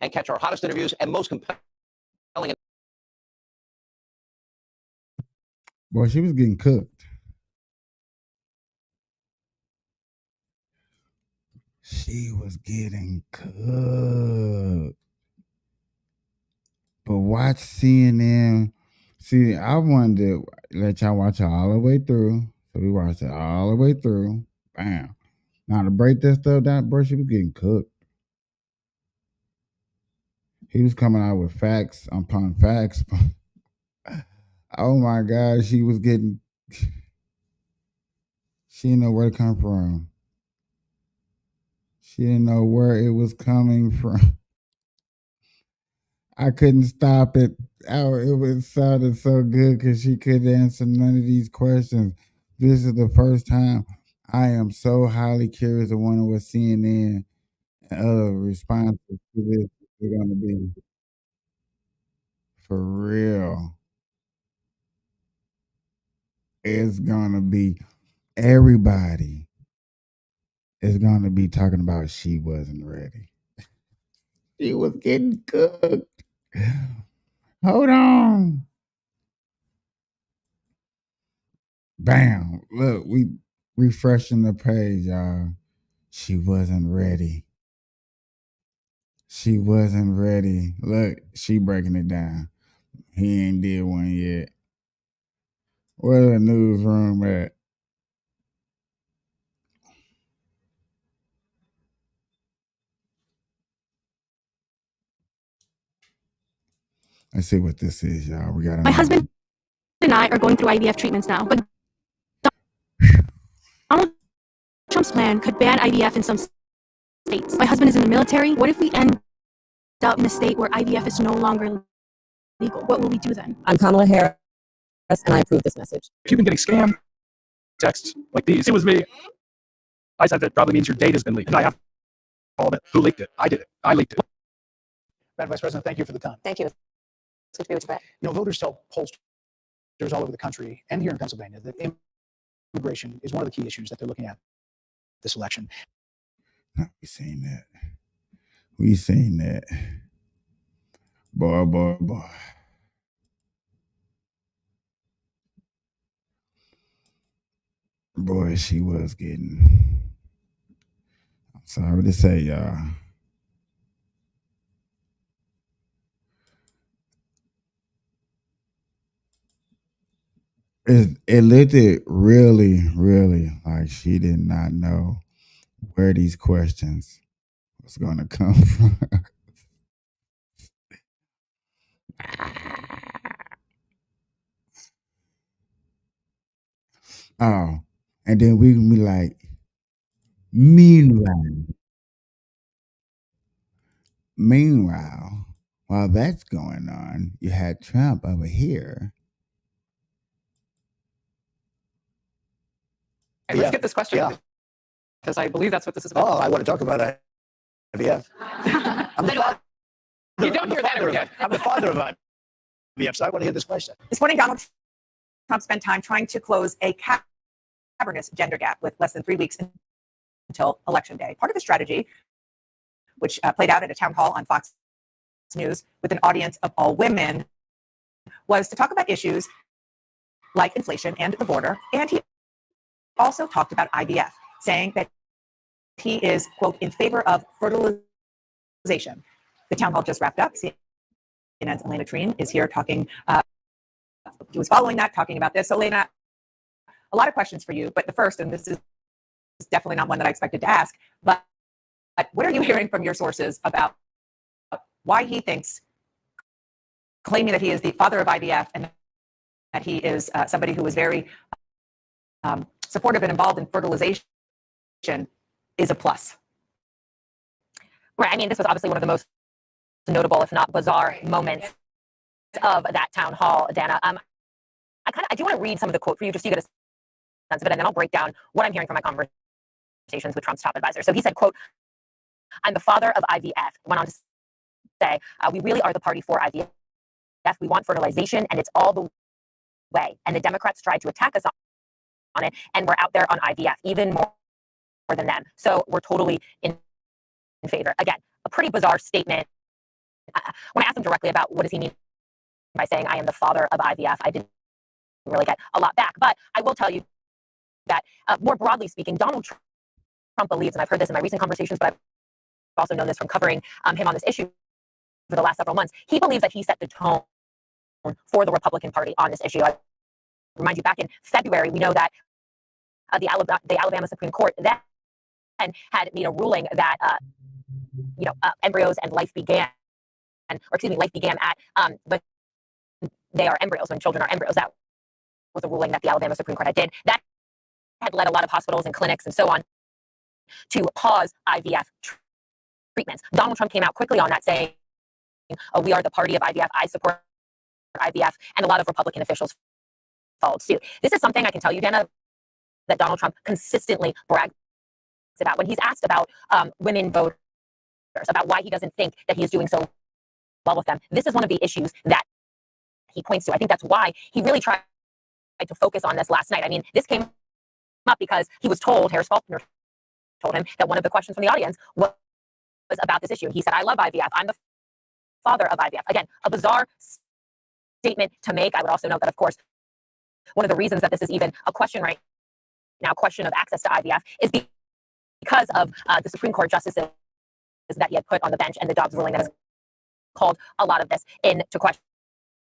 and catch our hottest interviews and most compelling.
Boy, she was getting cooked. She was getting cooked. But watch CNN. See, I wanted to let y'all watch it all the way through. So we watched it all the way through. Bam. Now to break that stuff down, bro, she was getting cooked. He was coming out with facts upon facts. Oh my God, she was getting... She didn't know where to come from. She didn't know where it was coming from. I couldn't stop it. Oh, it sounded so good because she couldn't answer none of these questions. This is the first time I am so highly curious of wondering what CNN and other responses to this are going to be. For real. It's going to be, everybody is going to be talking about she wasn't ready. She was getting cooked. Hold on. Bam. Look, we refreshing the page, y'all. She wasn't ready. She wasn't ready. Look, she breaking it down. He ain't did one yet. Where the newsroom at? Let's see what this is, y'all. We got
My husband and I are going through IVF treatments now, but
Donald Trump's plan could ban IVF in some states. My husband is in the military. What if we end up in a state where IVF is no longer legal? What will we do then?
I'm Kamala Harris, and I approve this message.
If you've been getting scam texts like these, it was me. I said that probably means your data's been leaked. And I have all of it. Who leaked it? I did it. I leaked it.
Madam Vice President, thank you for the time.
Thank you. It's good to be with you back.
You know, voters tell pollsters all over the country and here in Pennsylvania that immigration is one of the key issues that they're looking at this election.
No, we seen that. We seen that. Boy, boy, boy. Boy, she was getting. I'm sorry to say, y'all. It looked really, really like she did not know where these questions was going to come from. Oh, and then we can be like, meanwhile, while that's going on, you had Trump over here.
Hey, let's get this question because I believe that's what this is about.
Oh, I want to talk about IVF. I'm the father.
You don't hear that again.
I'm the father of IVF, so I want to hear this question.
This morning, Donald Trump spent time trying to close a cavernous gender gap with less than 3 weeks until Election Day. Part of his strategy, which played out at a town hall on Fox News with an audience of all women, was to talk about issues like inflation and the border. And he also talked about IVF, saying that he is, quote, in favor of fertilization. The town hall just wrapped up. CNN's Elena Treen is here talking. He was following that, talking about this. So, Elena, a lot of questions for you. But the first, and this is definitely not one that I expected to ask, but what are you hearing from your sources about why he thinks, claiming that he is the father of IVF and that he is somebody who is very supportive and involved in fertilization is a plus?
Right. I mean, this was obviously one of the most notable, if not bizarre, moments of that town hall, Dana. I do want to read some of the quote for you, just so you get a sense of it, and then I'll break down what I'm hearing from my conversations with Trump's top advisor. So he said, quote, "I'm the father of IVF." Went on to say, "We really are the party for IVF. We want fertilization, and it's all the way. And the Democrats tried to attack us on it, and we're out there on IVF, even more than them. So we're totally in favor." Again, a pretty bizarre statement. When I asked him directly about what does he mean by saying I am the father of IVF, I didn't really get a lot back. But I will tell you that more broadly speaking, Donald Trump believes, and I've heard this in my recent conversations, but I've also known this from covering him on this issue for the last several months, he believes that he set the tone for the Republican Party on this issue. I remind you, back in February, we know that the Alabama Supreme Court then had made a ruling that embryos and life began, life began at when they are embryos, when children are embryos. That was a ruling that the Alabama Supreme Court did. That had led a lot of hospitals and clinics and so on to pause IVF treatments. Donald Trump came out quickly on that, saying, "Oh, we are the party of IVF. I support IVF," and a lot of Republican officials followed suit. This is something I can tell you, Dana, that Donald Trump consistently brags about. When he's asked about women voters, about why he doesn't think that he is doing so well with them, this is one of the issues that he points to. I think that's why he really tried to focus on this last night. I mean, this came up because he was told, Harris Faulkner told him, that one of the questions from the audience was about this issue. He said, "I love IVF. I'm the father of IVF." Again, a bizarre statement to make. I would also note that, of course, one of the reasons that this is even a question right now, question of access to IVF, is because of the Supreme Court justices that he had put on the bench and the Dobbs ruling that has called a lot of this into question.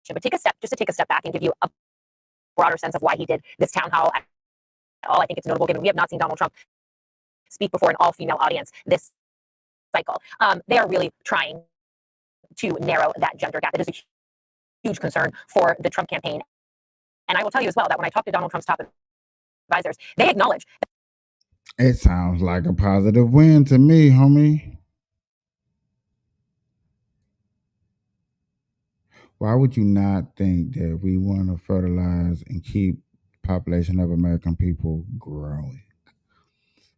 But take a step back and give you a broader sense of why he did this town hall at all. I think it's notable, given we have not seen Donald Trump speak before an all-female audience this cycle. They are really trying to narrow that gender gap. It is a huge concern for the Trump campaign. And I will tell you as well that when I talk to Donald Trump's top advisors, they acknowledge
It sounds like a positive win to me, homie. Why would you not think that we want to fertilize and keep population of American people growing?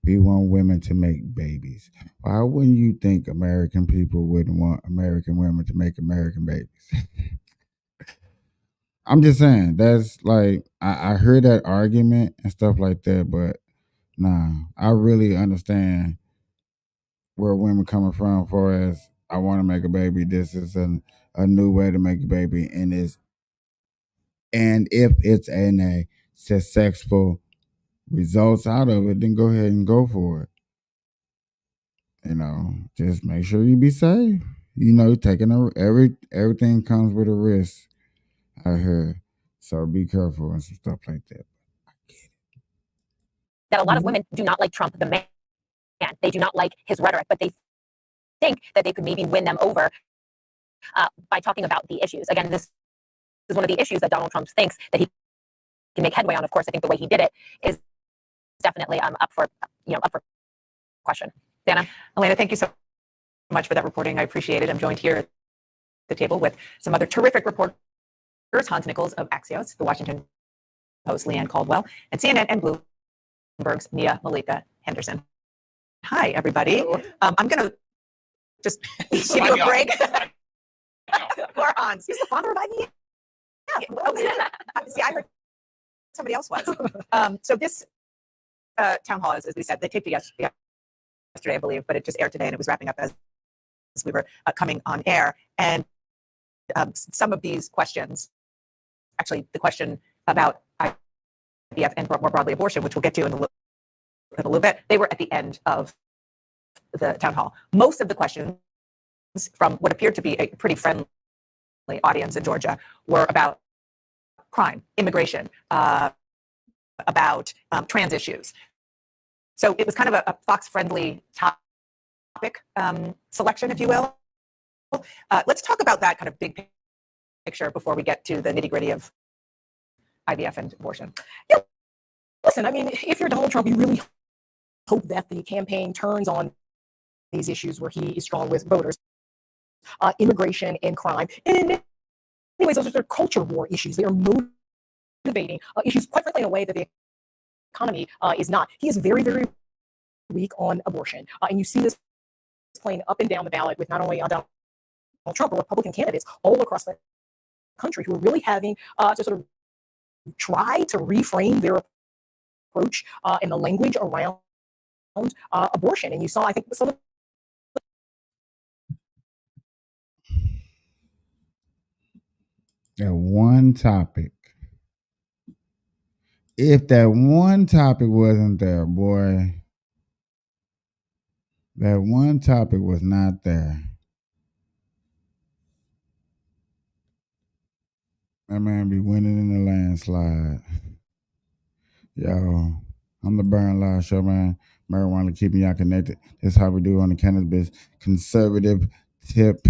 We want women to make babies. Why wouldn't you think American people wouldn't want American women to make American babies? I'm just saying, that's like, I heard that argument and stuff like that, but nah, I really understand where women coming from for as I want to make a baby. This is a new way to make a baby, and if it's a successful results out of it, then go ahead and go for it. Just make sure you be safe. Taking everything comes with a risk out here, so be careful and some stuff like that.
That a lot of women do not like Trump, the man. They do not like his rhetoric, but they think that they could maybe win them over by talking about the issues. Again, this is one of the issues that Donald Trump thinks that he can make headway on. Of course, I think the way he did it is definitely up for question. Dana?
Elena, thank you so much for that reporting. I appreciate it. I'm joined here at the table with some other terrific reporters, Hans Nichols of Axios, The Washington Post, Leanne Caldwell, and CNN and Bloomberg's Mia Malika Henderson. Hi, everybody. I'm going to just give you a break. Poor Hans. He's the father of IVF. See, I heard somebody else was. So this town hall, as we said, they taped it yesterday, I believe, but it just aired today, and it was wrapping up as we were coming on air. And some of these questions, actually, the question about IVF and more broadly abortion, which we'll get to in a little bit, they were at the end of the town hall. Most of the questions from what appeared to be a pretty friendly audience in Georgia were about crime, immigration, about trans issues. So it was kind of a Fox-friendly topic selection, if you will. Let's talk about that kind of big picture before we get to the nitty-gritty of IVF and abortion.
Yeah. Listen, I mean, if you're Donald Trump, you really hope that the campaign turns on these issues where he is strong with voters, immigration and crime. And in many ways, those are culture war issues. They are motivating issues, quite frankly, in a way that the economy is not. He is very, very weak on abortion. And you see this playing up and down the ballot with not only Donald Trump, but Republican candidates all across the country who are really having to sort of try to reframe their approach and the language around abortion. And you saw, I think, some of
that one topic. If that one topic wasn't there, boy, that one topic was not there, that man be winning in the landslide. Yo, I'm the Burn Live Show, man. Marijuana keeping y'all connected. That's how we do on the Cannabis Conservative Tip